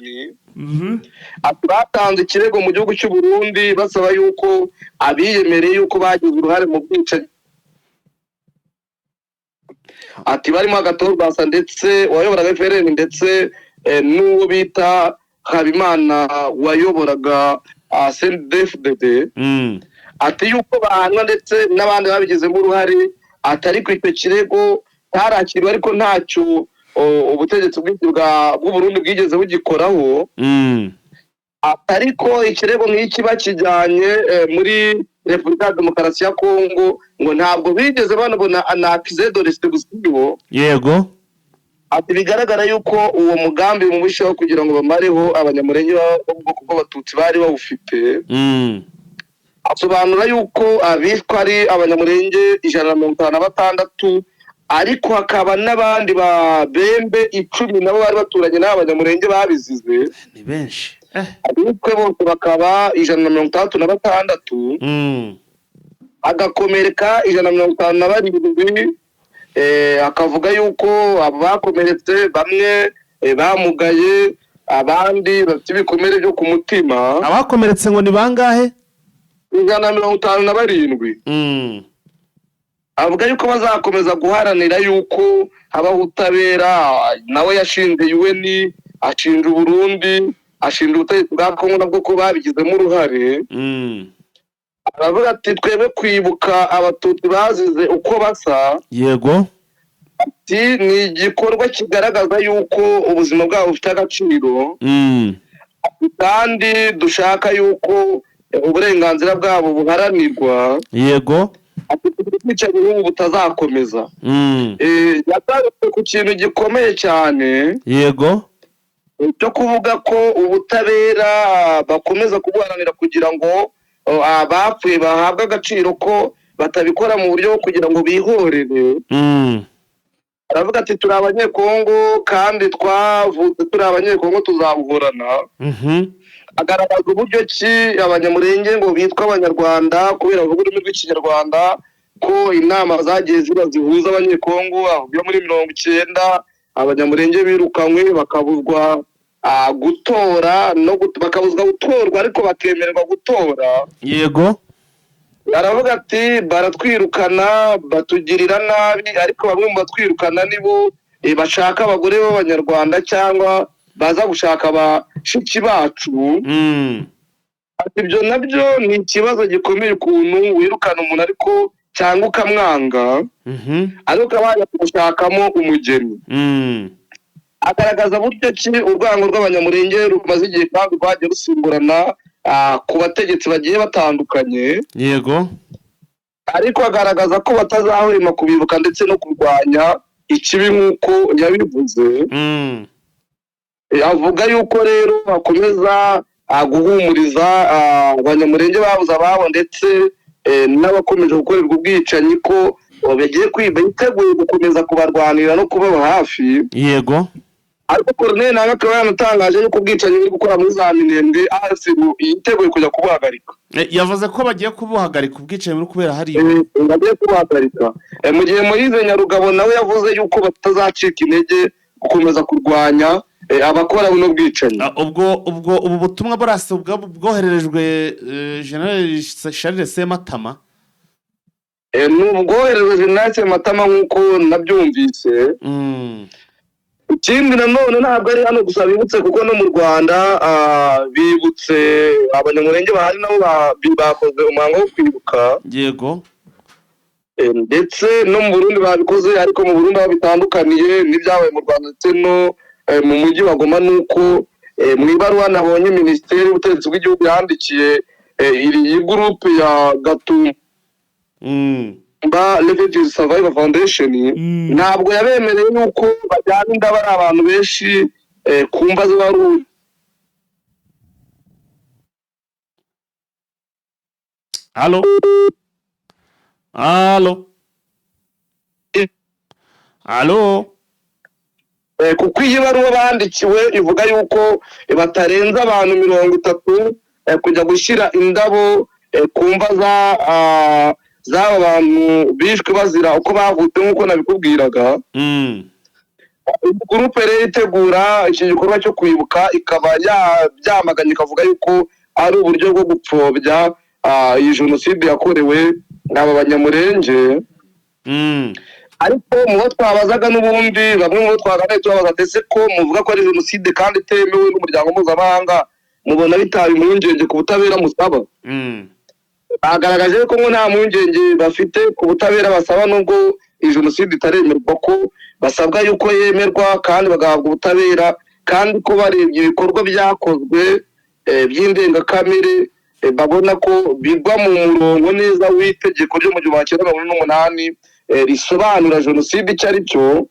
Batanze ikirego mu gihugu cy'u Burundi basaba yuko abiyemereye yuko bagize uruhare mu bwicanyi ati barimo Agatorwasa ndetse wayoboraga FRN ndetse n'uwo bita Habimana wayoboraga CNDD-FDD. Ati yuko bahanwa ndetse n'abandi babigizemo uruhare atari ku icyo kirego tarakiriwe ariko ntacyo ubutegetsi bw'u Burundi bwigeze bugikoraho. Ariko ikirego nk'iki bakijyanye muri Repubulika ya Demokarasi ya Kongo ngo ntabwo bigeze banabona accès de restitution.
Yego.
Ati bigaragara yuko uwo mugambi mubishaho kugira ngo bamareho abanyamurenge b'ubwoko bw'abatutsi bari bawufite. Asobanura yuko abishwe ari abanyamurenge 156 ariko hakaba n'abandi ba Bembe 10 nabo bari baturanye n'abanyamurenge babizize.
Ni benshi.
Abishwe bose bakaba 156. Agakomereka 157. Akavuga yuko abakomeretse bamwe bamugaye abandi bafite ibikomere byo ku mutima.
Abakomeretse ngo ni bangahe?
157. Avuga yuko bazakomeza guharanira yuko habaho ubutabera. Nawe yashinze UN, ashinja Burundi, ashinja ubutegetsi bwa Kongo nabwo ko babigizemo uruhare. Aravuga ati twebwe kwibuka abatutsi bazize uko basa.
Yego.
Ati ni igikorwa kigaragaza yuko ubuzima bwabo bufite agaciro. Kandi dushaka yuko uburenganzira bwabo buharanirwa.
Yego.
Ati twicaye ubu butazakomeza. Yagarutse ku kintu gikomeye cyane.
Yego.
Cyo kuvuga ko ubutabera bakomeza kubuharanira kugira ngo abapfuye bahabwa agaciro ko batabikora mu buryo kugira ngo bihorere. Aravuga ati turi abanyekongo kandi twavutse turi abanyekongo tuzabuhorana. Agaragaza uburyo ki abanyamurenge ngo bitwa abanyarwanda kubera ururimi rw'ikinyarwanda ko inama zagiye zihuza abanyekongo aho muri 90 abanyamurenge birukanywe bakabuzwa gutora no bakabuzwa gutorwa ariko bakemererwa gutora.
Yego.
Aravuga ati baratwirukana batugirira nabi ariko bamwe mu batwirukana nibo bashaka abagore b'abanyarwanda cyangwa baza gushaka abashiki bacu. Ati ibyo nabyo ni ikibazo gikomeye ukuntu wirukana umuntu ariko cyangwa ukamwanga ariko ukabasha gushakamo umugeni. Agaragaza buryo ki urwango rw'abanyamurenge rumaze igihe kandi rwagiye rusimburana ku bategetsi bagiye batandukanye.
Yego.
Ariko agaragaza ko batazahwema kubibuka ndetse no kurwanya ikibi nk'uko yabivuze. Avuga yuko rero bakomeza guhumuriza abanyamurenge babuze ababo ndetse n'abakomeje gukorerwa ubwicanyi ko bagiye biteguye gukomeza kubarwanira no kubaba hafi.
Yego.
ariko Corneille nawe akaba yanatangaje yuko ubwicanyi buri gukora muri za Minembwe AFC yiteguye kujya kubuhagarika.
yavuze ko bagiye kubuhagarika ubwicanyi buri kubera hari
bagiye kubuhagarika mu gihe Moise Nyarugabo nawe yavuze yuko batazacika intege gukomeza kurwanya abakora buno bwicanyi.
ubu butumwa burase bwohererejwe General Charles Sematama
n'ubwohererejwe General Sematama nk'uko nabyumvise. Ikindi nanone ntabwo ari hano gusa bibutse kuko no mu Rwanda bibutse abanyamurenge bahari nabo bakoze umuhango wo kwibuka.
Yego.
Ndetse no mu Burundi babikoze ariko mu Burundi aho bitandukaniye n'ibyabaye mu Rwanda ndetse no mu mujyi wa Goma nuko mu ibaruwa nabonye Minisiteri y'Ubutegetsi bw'Igihugu yandikiye iyi groupe ya Gatumba Refugees Survivor Foundation ntabwo yabemereye yuko bajyana indaba ari abantu benshi ku mva z'Abarundi.
Allo
kuko iyi baruwa bandikiwe ivuga yuko batarenza abantu 30 kujya gushyira indabo ku mva z'aba bantu bishwe bazira uko bavutse nk'uko nabikubwiraga. Groupe rero itegura iki gikorwa cyo kwibuka ikaba byamaganye ikavuga yuko ari uburyo bwo gupfobya iyi jenoside yakorewe aba banyamurenge. Ariko mu bo twabazaga n'ubundi bamwe mu bo twaganiriye tubabaza ndetse ko muvuga ko ari jenoside kandi itemewe n'umuryango mpuzamahanga mubona bitaba impungenge ku butabera musaba. Bagaragaje ko nta mpungenge bafite ku butabera basaba nubwo iyi jenoside itaremerwa ko basabwa yuko yemerwa kandi bagahabwa ubutabera kandi ko barebye ibikorwa byakozwe by'indengakamere babona ko bigwa mu murongo neza w'itegeko ryo mu 1948 risobanura jenoside icyo ari cyo.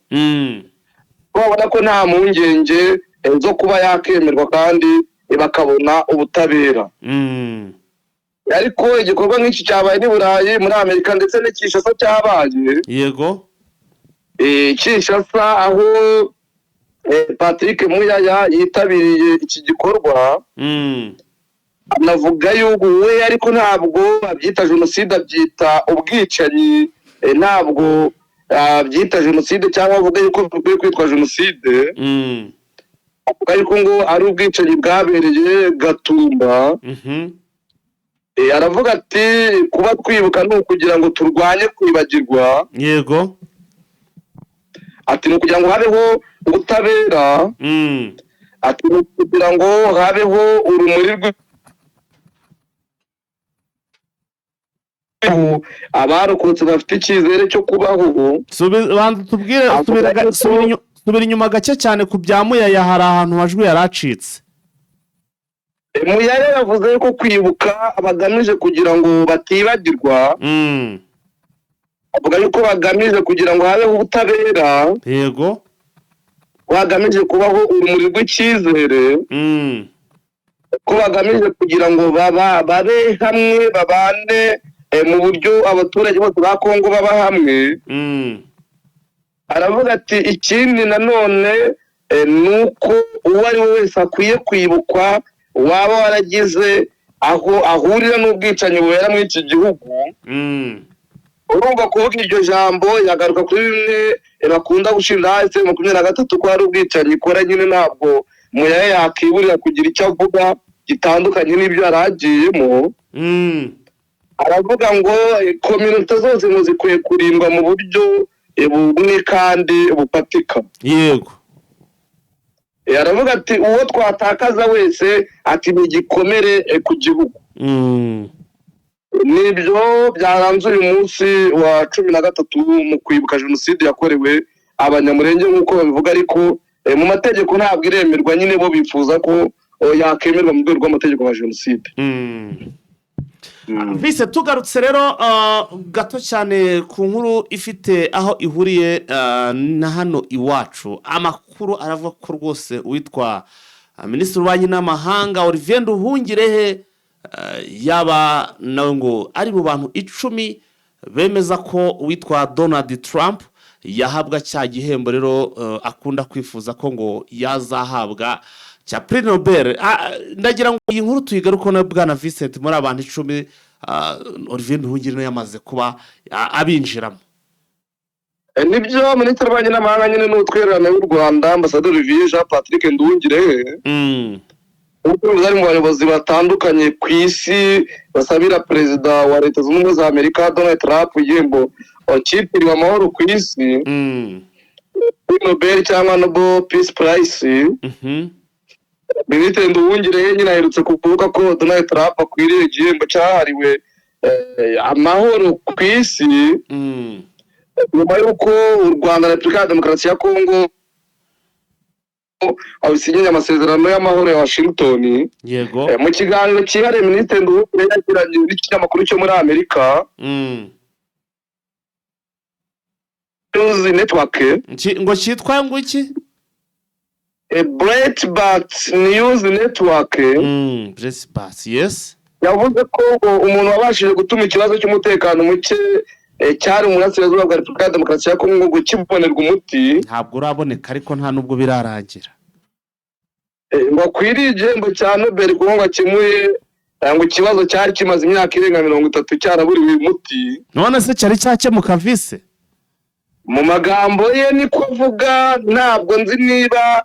Babona ko nta mpungenge zo kuba yakemerwa kandi bakabona ubutabera. Ariko igikorwa nk'iki cyabaye ni Burayi muri Amerika ndetse n'Kinshasa cyabaye.
Yego.
Kinshasa aho Patrick Muyaya yitabiriye iki gikorwa. Anavuga yuko we ariko ntabwo abyita jenoside abyita ubwicanyi ntabwo abyita jenoside cyangwa avuga yuko bikwiye kwitwa jenoside. Avuga yuko ngo ari ubwicanyi bwabereye Gatumba. Aravuga ati kuba twibuka ni ukugira ngo turwanye kwibagirwa.
Yego.
Ati ni ukugira ngo habeho ubutabera. Ati ni ukugira ngo habeho urumuri abarokotse bafite icyizere cyo kubaho.
Subira inyuma gake cyane ku bya Muyaya, hari ahantu majwi yaracitse.
Muyaya yavuze ko kwibuka bagamije kugira ngo batibagirwa. Avuga yuko bagamije kugira ngo habeho ubutabera.
Yego.
Bagamije kubaho urumuri rw'icyizere. Ko bagamije kugira ngo babe hamwe babane mu buryo abaturage bose ba Kongo baba hamwe. Aravuga ati ikindi nanone nuko uwo ari we wese akwiye kwibukwa waba waragize aho ahurira n'ubwicanyi bubera muri iki gihugu. Urumva kuvuga iryo jambo yagaruka kuri bimwe bakunda gushinja hasi 23 ko ari ubwicanyi ikora nyine ntabwo Muyaya yakiburira kugira icyo avuga gitandukanye n'ibyo yaragiyemo. Aravuga ngo community zose ngo zikwiye kurindwa mu buryo bumwe kandi bupatika.
Yego.
Aravuga ati uwo twatakaza wese ati ni igikomere ku gihugu. Nibyo byaranze uyu munsi wa 13 mu kwibuka jenoside yakorewe abanyamurenge nk'uko babivuga, ariko mu mategeko ntabwo iremerwa, nyine bo bifuza ko yakemerwa mu rwego rw'amategeko ya jenoside.
Bise tugarutse rero gato cyane ku nkuru ifite aho ihuriye na hano iwacu. Amakuru aravuga ko rwose witwa Minisitiri w'Ububanyi n'Amahanga Olivier Nduhungirehe yaba nawe ngo ari mu bantu 10 bemeza ko witwa Donald Trump yahabwa cya gihembo rero akunda kwifuza ko ngo yazahabwa cya Prix Nobel. Ndagira ngo iyi nkuru tuyigaruke na Bwana Vincent muri abantu 10 Olivier Nduhungire yamaze kuba abinjiramo.
Nibyo Minisitiri w'Ububanyi n'Amahanga nyine n'Ubutwererane w'u Rwanda Ambasaderi Olivier Jean Patrick Nduhungire bari mu bayobozi batandukanye ku isi basabira perezida wa Leta Zunze Ubumwe za Amerika Donald Trump igihembo cyitiriwe amahoro ku isi Nobel cyangwa Nobel Peace Prize. Minisitiri Nduhungire nyine aherutse kuvuga ko Donald Trump akwiriye igihembo cyahariwe amahoro ku isi nyuma y'uko u Rwanda na Repubulika ya Demokarasi ya Kongo abisinye amasezerano y'amahoro ya Washington.
Yego.
Mu kiganiro cyihariye Minisitiri Nduhungire yagiranye n'ikinyamakuru cyo muri Amerika News Network
ngo cyitwa ngo iki?
Breitbart News Network.
Breitbart, yes.
Yavuze ko umuntu wabashije gutuma ikibazo cy'umutekano muke cyari mu burasirazuba bwa Repubulika ya Demokarasi ya Kongo ngo kibonerwa umuti
ntabwo uraboneka ariko nta nubwo birarangira.
Bakwiriye igihembo cya Nobel kuko ngo akimuye ngo ikibazo cyari kimaze imyaka irenga 30 cyaraburiwe umuti.
None se cyari cyakemuka Vise?
Mu magambo ye niko avuga, ntabwo nzi niba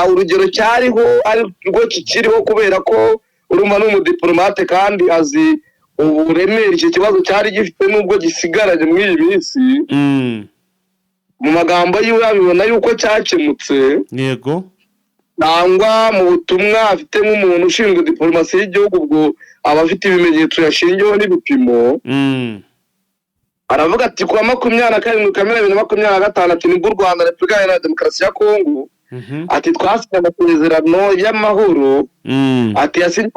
urugero cyariho ariko kikiriho kubera ko urumva n'umudiplomate kandi azi uburemere iki kibazo cyari gifite nubwo gisigaranye muri iyi minsi. Mu magambo yiwe abibona yuko cyakemutse.
Yego.
Nangwa mu butumwa afite nk'umuntu ushinzwe diplomasi y'igihugu ubwo abafite ibimenyetso yashingiyeho n'ibipimo. Aravuga ati kuwa 27 Kamena 2025 ati nibwo u Rwanda na Repubulika ya Demokarasi ya Kongo ati twasinye amasezerano y'amahoro ati yasinye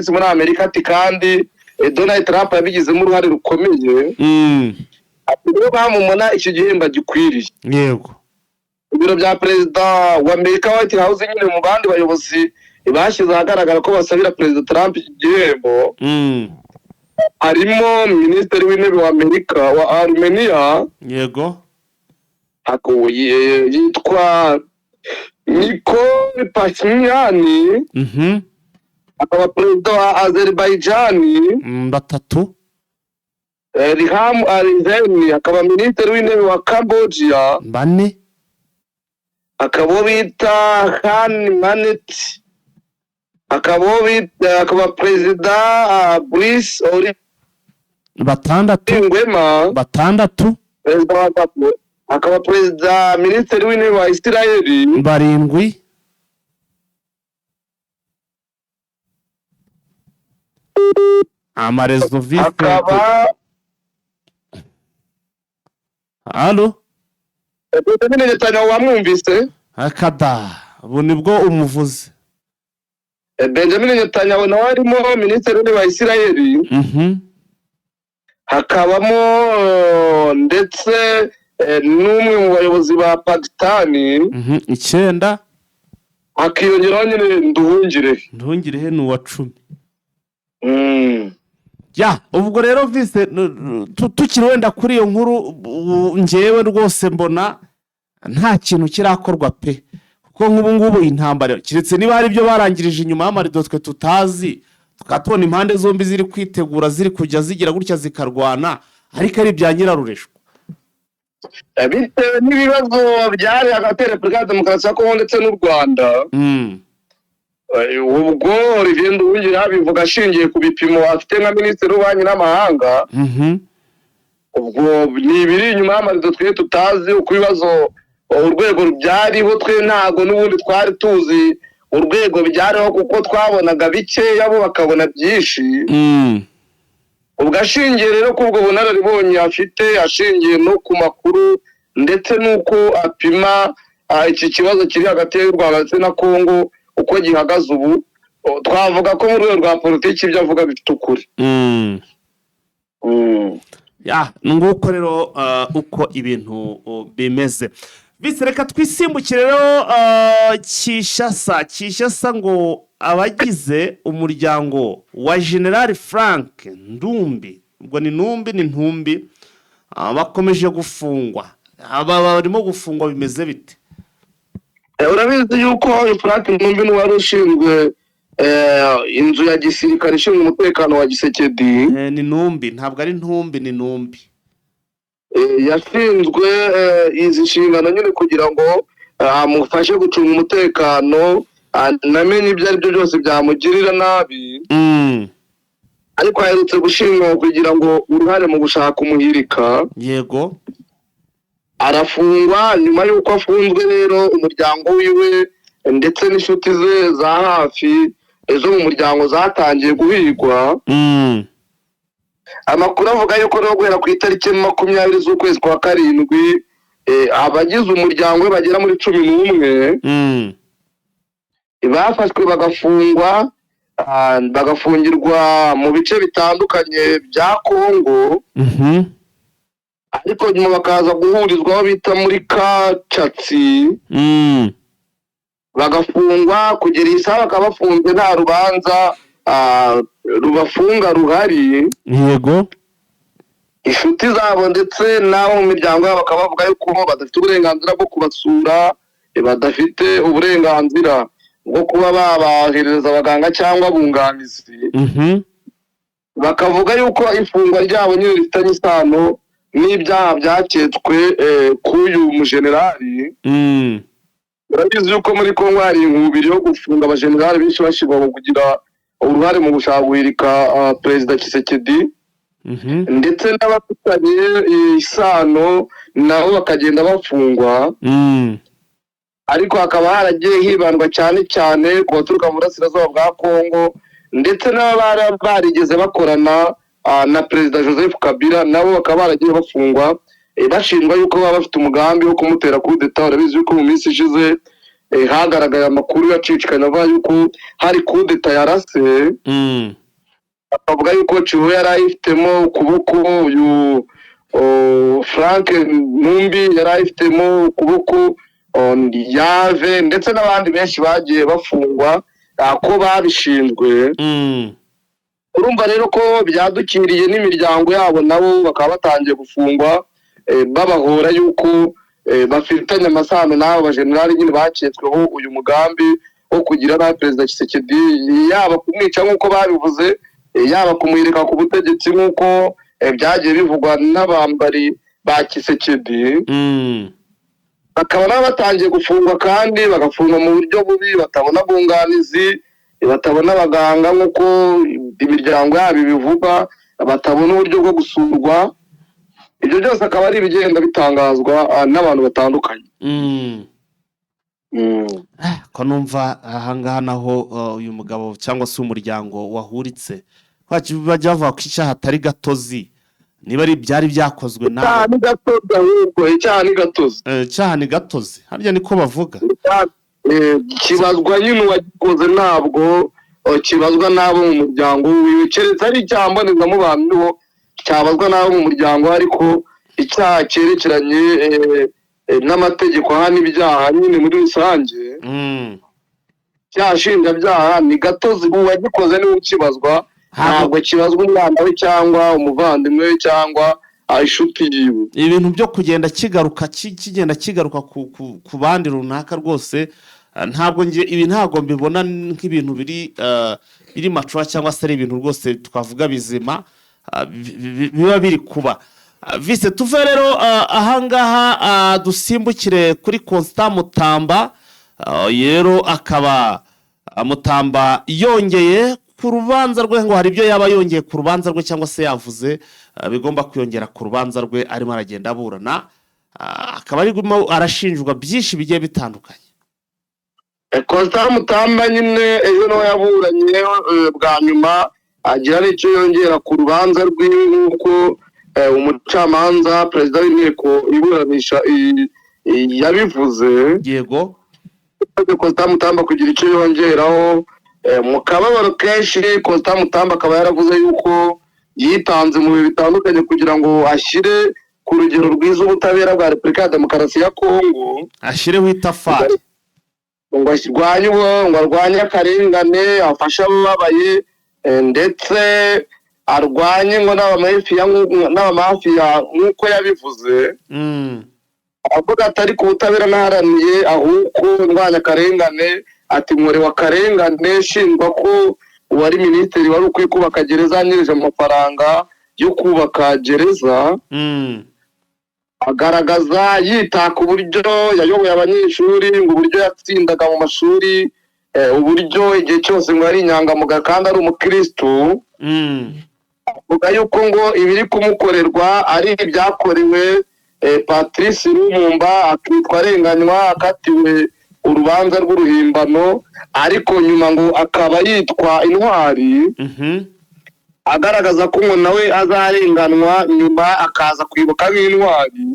muri Amerika ati kandi Donald Trump yabigizemo uruhare rukomeye. Ati rero bamumona iki gihembo gikwiriye.
Yego.
Ibiro bya perezida wa Amerika White House nyine mu bandi bayobozi bashyize ahagaragara ko basabira perezida Trump iki gihembo harimo Minisitiri w'Intebe wa Amerika wa Armenia.
Yego.
Yitwa Nikol Pashinyan. Akaba perezida wa Azerbaijan
batatu.
Ilham Aliyev akaba Minisitiri w'Intebe wa Cambodia
bane.
Akaba bita Khan Manet akaba perezida Brice Ori
batandatu.
Perezida wa Gabon akaba perezida Minisitiri w'Intebe wa Israel
barindwi. Amarezo Vise
akaba
Allo
Benjamin Netanyahu wamwumvise
akada ubu nibwo umuvuze.
Benjamin Netanyahu nawe arimo Minisitiri w'Intebe wa Israel. Hakabamo ndetse n'umwe mu bayobozi ba Pakistani
9.
Hakiyongeraho nyine Nduhungire
he ni uwa 10. Ya ubwo rero Vise tukiri wenda kuri iyo nkuru ngewe rwose mbona nta kintu kirakorwa pe kuko nk'ubu ngubu intambara kiretse niba hari ibyo barangirije inyuma y'amarido twe tutazi tukatubona impande zombi ziri kwitegura ziri kujya zigira gutya zikarwana ariko ari bya nyirarureshwa
bitewe n'ibibazo byari hagati ya Repubulika ya Demokarasi ya Kongo ndetse n'u Rwanda. Ubwo Olivier Nduhungire abivuga ashingiye ku bipimo afite nka Minisitiri w'Ububanyi n'Amahanga. Ubwo ni ibiri inyuma y'amarido twe tutazi uko ibibazo urwego byariho twe ntago n'ubundi twari tuzi urwego byariho kuko twabonaga bikeya bo bakabona byinshi. Ubwo ashingiye rero ku ubwo bunararibonye afite ashingiye no ku makuru ndetse n'uko apima iki kibazo kiri hagati y'u Rwanda ndetse na Kongo uko gihagaze ubu twavuga ko mu rwego rwa politiki ibyo avuga bifite ukuri.
Ya nguko rero uko ibintu bimeze. Vise reka twisimbukire rero Kinshasa ngo abagize umuryango wa General Frank Ndumbi ubwo ni Ntumbi bakomeje gufungwa aba barimo gufungwa bimeze bite?
Urabizi yuko Frank Numbi ni wari ushinzwe inzu ya gisirikare ishinzwe umutekano wa Gisekedi.
Ni Numbi, ntabwo ari Ntumbi, ni Numbi.
Yashinzwe izi nshingano nyine kugira ngo amufashe gucunga umutekano, namenye ibyo ari byo byose byamugirira nabi. Ariko aherutse gushingwa kugira ngo uruhare mu gushaka umuhirika.
Yego.
Arafungwa. Nyuma y'uko afunzwe rero umuryango wiwe ndetse n'inshuti ze za hafi zo mu muryango zatangiye guhigwa. Amakuru avuga yuko no guhera ku itariki 20 z'ukwezi kwa karindwi abagize umuryango we bagera muri 11 bafashwe bagafungwa, bagafungirwa mu bice bitandukanye bya Kongo. Ariko nyuma bakaza guhurizwa aho bita muri Kacatsi, bagafungwa kugera isaha bakaba bafunze nta rubanza rubafunga ruhari.
Yego.
Inshuti zabo ndetse n'abo mu miryango yabo bakaba bavuga yuko badafite uburenganzira bwo kubasura, badafite uburenganzira bwo kuba babahereza abaganga cyangwa abunganizi. Bakavuga yuko ifungwa ryabo nyine rifitanye isano n'ibyaha byaketswe k'uyu mujenerali. Urabizi yuko muri Kongo hari inkubiri yo gufunga abajenerali benshi bashirwa mu kugira uruhare mu gushaka guhirika Perezida Tshisekedi, ndetse n'abafitanye isano nabo bakagenda bafungwa. Ariko hakaba haragiye hibandwa cyane cyane ku baturuka mu burasirazuba bwa Kongo, ndetse n'abari barigeze bakorana na Perezida Joseph Kabila, nabo bakaba baragiye bafungwa bashinjwa yuko baba bafite umugambi wo kumutera coup d'etat. Urabizi yuko mu minsi ishize hagaragaye amakuru yacicikana avuga yuko hari coup d'etat yarase. Bavuga yuko Chiwe yari ayifitemo ukuboko, uyu Frank Numbi yari ayifitemo ukuboko, Yave ndetse n'abandi benshi bagiye bafungwa ko babishinzwe. Urumva rero ko byadukiriye n'imiryango yabo nabo bakaba batangiye gufungwa, babahora yuko bafitanye amasano n'abo bajenerali nyine baketsweho uyu mugambi wo kugira na Perezida Tshisekedi, yaba kumwica nk'uko babivuze, yaba kumwirika ku butegetsi nk'uko byagiye bivugwa n'abambari ba Tshisekedi. Bakaba nabo batangiye gufungwa kandi bagafungwa mu buryo bubi, batabona abunganizi, batabona abaganga nk'uko imiryango yabo ibivuga, batabona uburyo bwo gusurwa. Ibyo byose akaba ari ibigenda bitangazwa n'abantu batandukanye.
Ko numva ahangaha naho uyu mugabo cyangwa se umuryango wahuritse bajya bavuga ko icyaha atari gatozi, niba ari byari byakozwe nawe.
Icyaha ni gatozi.
Icyaha ni gatozi, harya niko bavuga.
Kibazwa nyine uwagikoze, ntabwo kibazwa n'abo mu muryango wiwe, keretse ari icyaha mbonezamubano cyabazwa n'abo mu muryango. Ariko icyaha cyerekeranye n'amategeko ahana ibyaha nyine muri rusange, cyashinjabyaha ni gatozi. Uwagikoze niwe ukibazwa, ntabwo kibazwa umwana we cyangwa umuvandimwe we cyangwa inshuti yiwe.
Ibintu byo kugenda kigenda kigaruka ku bandi runaka rwose, ntabwo ibi ntabwo mbibona nk'ibintu biri macuwa cyangwa se ari ibintu rwose twavuga bizima biba biri kuba. Vise tuve rero ahangaha dusimbukire kuri Constant Mutamba. Rero akaba Mutamba yongeye ku rubanza rwe, ngo hari ibyo yaba yongeye ku rubanza rwe cyangwa se yavuze bigomba kwiyongera ku rubanza rwe arimo aragenda aburana. Akaba arimo arashinjwa byinshi bigiye bitandukanye.
Constant Mutamba nyine ejo no yaburanye bwa nyuma, agira n'icyo yongera ku rubanza rwiwe nk'uko umucamanza perezida w'inteko iburanisha yabivuze.
Yego.
Constant Mutamba kugira icyo yongeraho mu kababaro kenshi. Constant Mutamba akaba yaravuze yuko yitanze mu bihe bitandukanye kugira ngo ashyire ku rugero rwiza ubutabera bwa Repubulika ya Demokarasi ya Kongo,
ashyireho itafari
ngo arwanye akarengane, afashe abababaye, ndetse arwanye ngo n'abamafiya nk'uko yabivuze. avuga ati ariko ubutabera naharaniye ahubwo ndwanya akarengane, ati nkorewe akarengane shinjwa ko uwari minisitiri wari ukwiye kubaka gereza yanyereje amafaranga yo kubaka gereza. Agaragaza yitaka uburyo yayoboye abanyeshuri, ngo uburyo yatsindaga mu mashuri, uburyo igihe cyose ngo ari inyangamugayo kandi ari umukristo. Avuga yuko ngo ibiri kumukorerwa ari ibyakorewe Patrice Lumumba, akitwa arenganywa, akatiwe urubanza rw'uruhimbano, ariko nyuma ngo akaba yitwa intwari. Agaragaza ko ngo nawe azarenganwa nyuma akaza kwibuka nk'intwari.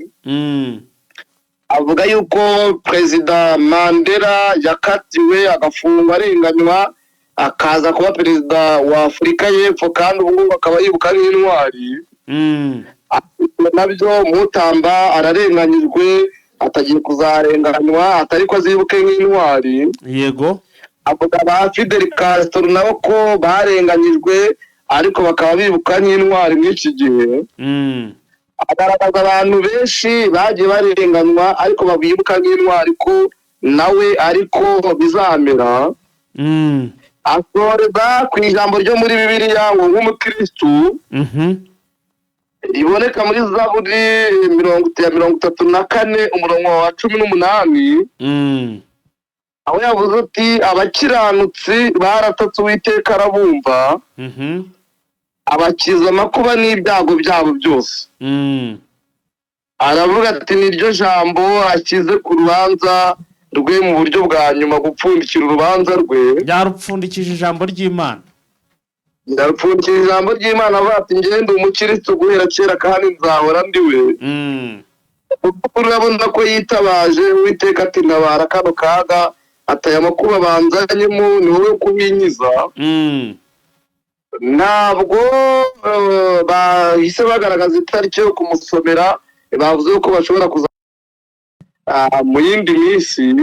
Avuga yuko Perezida Mandela yakatiwe agafungwa arenganywa, akaza kuba perezida wa Afurika y'Epfo kandi ubu ngubu akaba yibuka nk'intwari. Nabyo Mutamba ararenganyijwe, atagiye kuzarenganywa, atari ko azibuke nk'intwari.
Yego.
Avuga ba Fidel Castro nabo ko barenganyijwe ariko bakaba bibuka nk'intwari mw'iki gihe. Agaragaza abantu benshi bagiye barenganywa ariko babibuka nk'intwari ko nawe ariko bizamera. Asoreza ku ijambo ryo muri Bibiliya ngo nk'umukristu riboneka muri Zaburi 34 umurongo wa 18, aho yavuze ati abakiranutsi baratatse Uwiteka arabumva, abakiza amakuba n'ibyago byabo byose. Aravuga ati niryo jambo akize ku rubanza rwe mu buryo bwa nyuma, gupfundikira urubanza rwe.
Yarupfundikije ijambo ry'Imana.
Yarupfundikije ijambo ry'Imana, avuga ati ngende umukristo guhera kera kandi nzahora ndiwe. Kuko urabona ko yitabaje Uwiteka ati ntabara kano kaga, ataya amakuba banzanyemo ni wowe kubinyiza. Ntabwo bahise bagaragaza itariki yo kumusomera, bavuze ko bashobora kuza mu yindi minsi.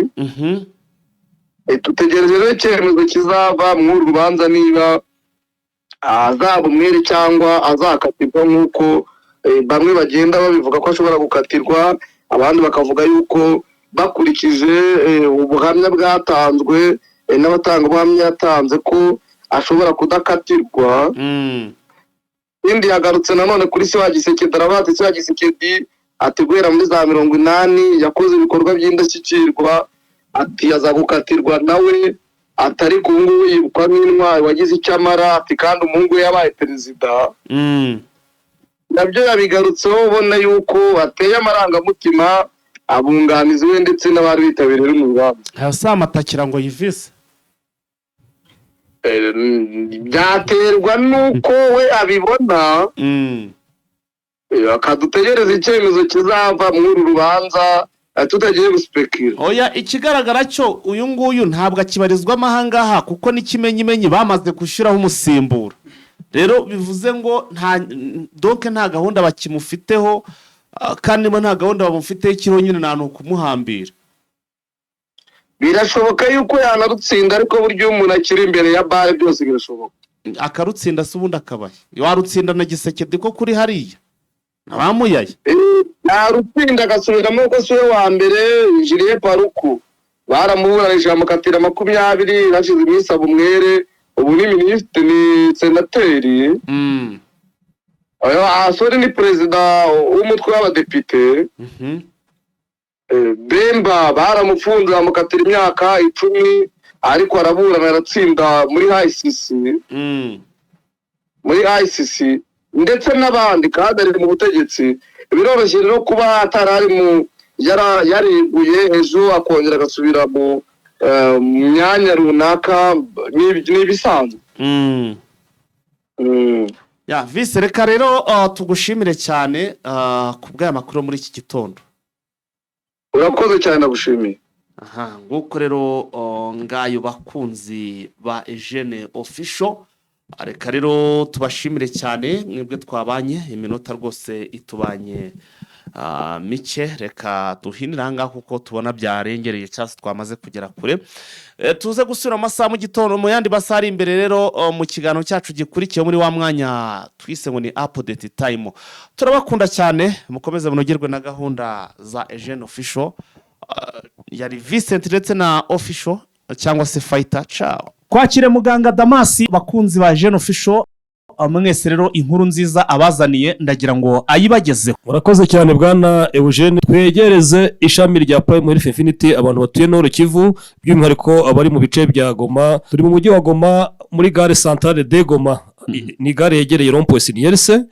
Tutegereje rero icyemezo kizava muri rubanza, niba azaba umwere cyangwa azakatirwa, nk'uko bamwe bagenda babivuga ko ashobora gukatirwa, abandi bakavuga yuko bakurikije ubuhamya bwatanzwe n'abatangabuhamya yatanze ko ashobora kudakatirwa. Indi yagarutse nanone kuri se wa Gisekedi, aravuga se wa Gisekedi ati guhera muri za 80 yakoze ibikorwa by'indashyikirwa, ati azagukatirwa nawe, atari ku ngubu yibukwa nk'intwari wagize icyo amara, ati kandi umuhungu we yabaye perezida. Nabyo yabigarutseho, ubona yuko ateye amarangamutima abunganizi we ndetse n'abari bitabiriye mu rubanza.
Hasamatakira ngo yivise.
Byaterwa nuko we abibona. Akadutegereza icyemezo kizava muri uru rubanza, tutagiye guspekira.
Oya, ikigaragara cyo uyu nguyu ntabwo akibarizwa amahangaha, kuko n'ikimenyimenyi bamaze gushyiraho umusimbura. Rero bivuze ngo nta gahunda bakimufiteho, kandi niba nta gahunda bamufiteho, ikiriho nyine nta kumuhambira.
Birashoboka yuko yanarutsinda, ariko buryo umuntu akiri imbere ya bare byose birashoboka.
Akarutsinda se ubundi akabaye. Warutsinda na Gisekedi ko kuri hariya nabamuyaye.
Yarutsinda agasubiramo ko se wa mbere Julien Paruku baramuburanije bamukatira 20, hashize iminsi abumwere, ubu ni minisitiri, ni senateri. Asore ni perezida w'umutwe w'abadepite. Bemba baramufunze bamukatira imyaka 10, ariko araburana aratsinda muri ICC. Muri ICC ndetse n'abandi kandi ari mu butegetsi. Biroroshye no kuba atarari mu yariguye ejo akongera agasubira mu myanya runaka, n'ibisanzwe.
Ya vise, reka rero tugushimire cyane ku bw'aya makuru muri iki gitondo.
Urakoze cyane, nagushimiye.
Nguko rero ngayo bakunzi ba Eugene Official. Reka rero tubashimire cyane mwebwe twabanye iminota rwose itubanye mike reka duhinire aha ngaha kuko tubona byarengereye cyangwa se twamaze kugera kure. Tuze gusubira amasaha mu gitondo mu yandi masaha ari imbere rero mu kiganiro cyacu gikurikiye muri wa mwanya twise ngo ni update time. Turabakunda cyane, mukomeze munogerwe na gahunda za Eugene Official, yari Vincent ndetse na Official cyangwa se Fighter. Ciao. Kwakire muganga Damasi, bakunzi ba Eugene Official, mwese rero inkuru nziza abazaniye ndagira ngo ayibagezeho.
Murakoze cyane bwana Eugene. Twegereze ishami rya Prime Health Infinity abantu batuye Nord Kivu, by'umwihariko abari mu bice bya Goma. Turi mu mujyi wa Goma muri gare centrale de Goma. Ni gare yegereye Rond-Point Sinierse.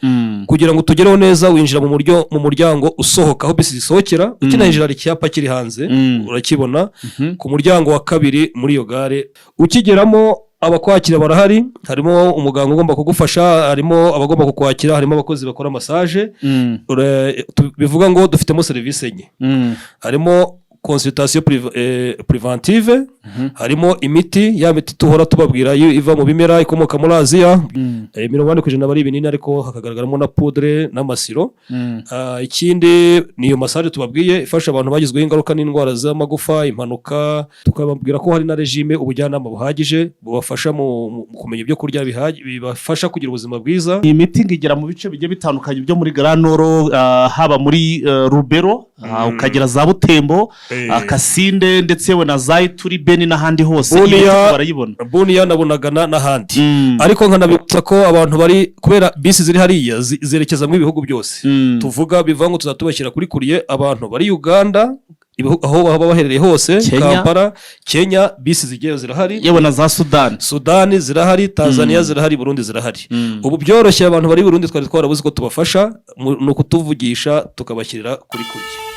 Kugira ngo tugereho neza winjira mu muryango usohoka aho bisi zisohokera, ukinjira hari icyapa kiri hanze urakibona ku muryango wa kabiri muri iyo gare. Ukigeramo abakwakira barahari, harimo umuganga ugomba kugufasha, harimo abagomba kukwakira, harimo abakozi bakora massage. Bivuga ngo dufitemo serivisi enye. Harimo consultation preventive, harimo imiti, ya miti tuhora tubabwira iva mu bimera ikomoka muri Aziya, 40% bari ibinini ariko hakagaragaramo na poudre n'amasiro. Ikindi niyo massage tubabwiye ifasha abantu bagizweho ingaruka n'indwara z'amagufa, impanuka. Tukababwira ko hari na regime ubujyanama buhagije bubafasha mu kumenya ibyo kurya bibafasha kugira ubuzima bwiza.
Iyi miti ngigera mu bice bigiye bitandukanye byo muri Grand Nord, haba muri Rubero, ukagera za Butembo, Kasinde ndetse we na Zaituri Beni n'ahandi hose barayibona.
Bunia nabonagana n'ahandi. Ariko nkanabitsa ko abantu bari kubera bisi ziri hariya zerekeza mu bihugu byose. Tuvuga bivuga ngo tuzatubashyira kuri kuriye abantu bari Uganda, aho baba baherereye hose, Kampala, Kenya, bisi zigiye zirahari.
Yewe na za Sudani
zirahari, Tanzania zirahari, Burundi zirahari. Ubu byoroshye abantu bari Burundi twari twarabuze ko tubafasha, no kutuvugisha tukabashyirira kuri kuriye.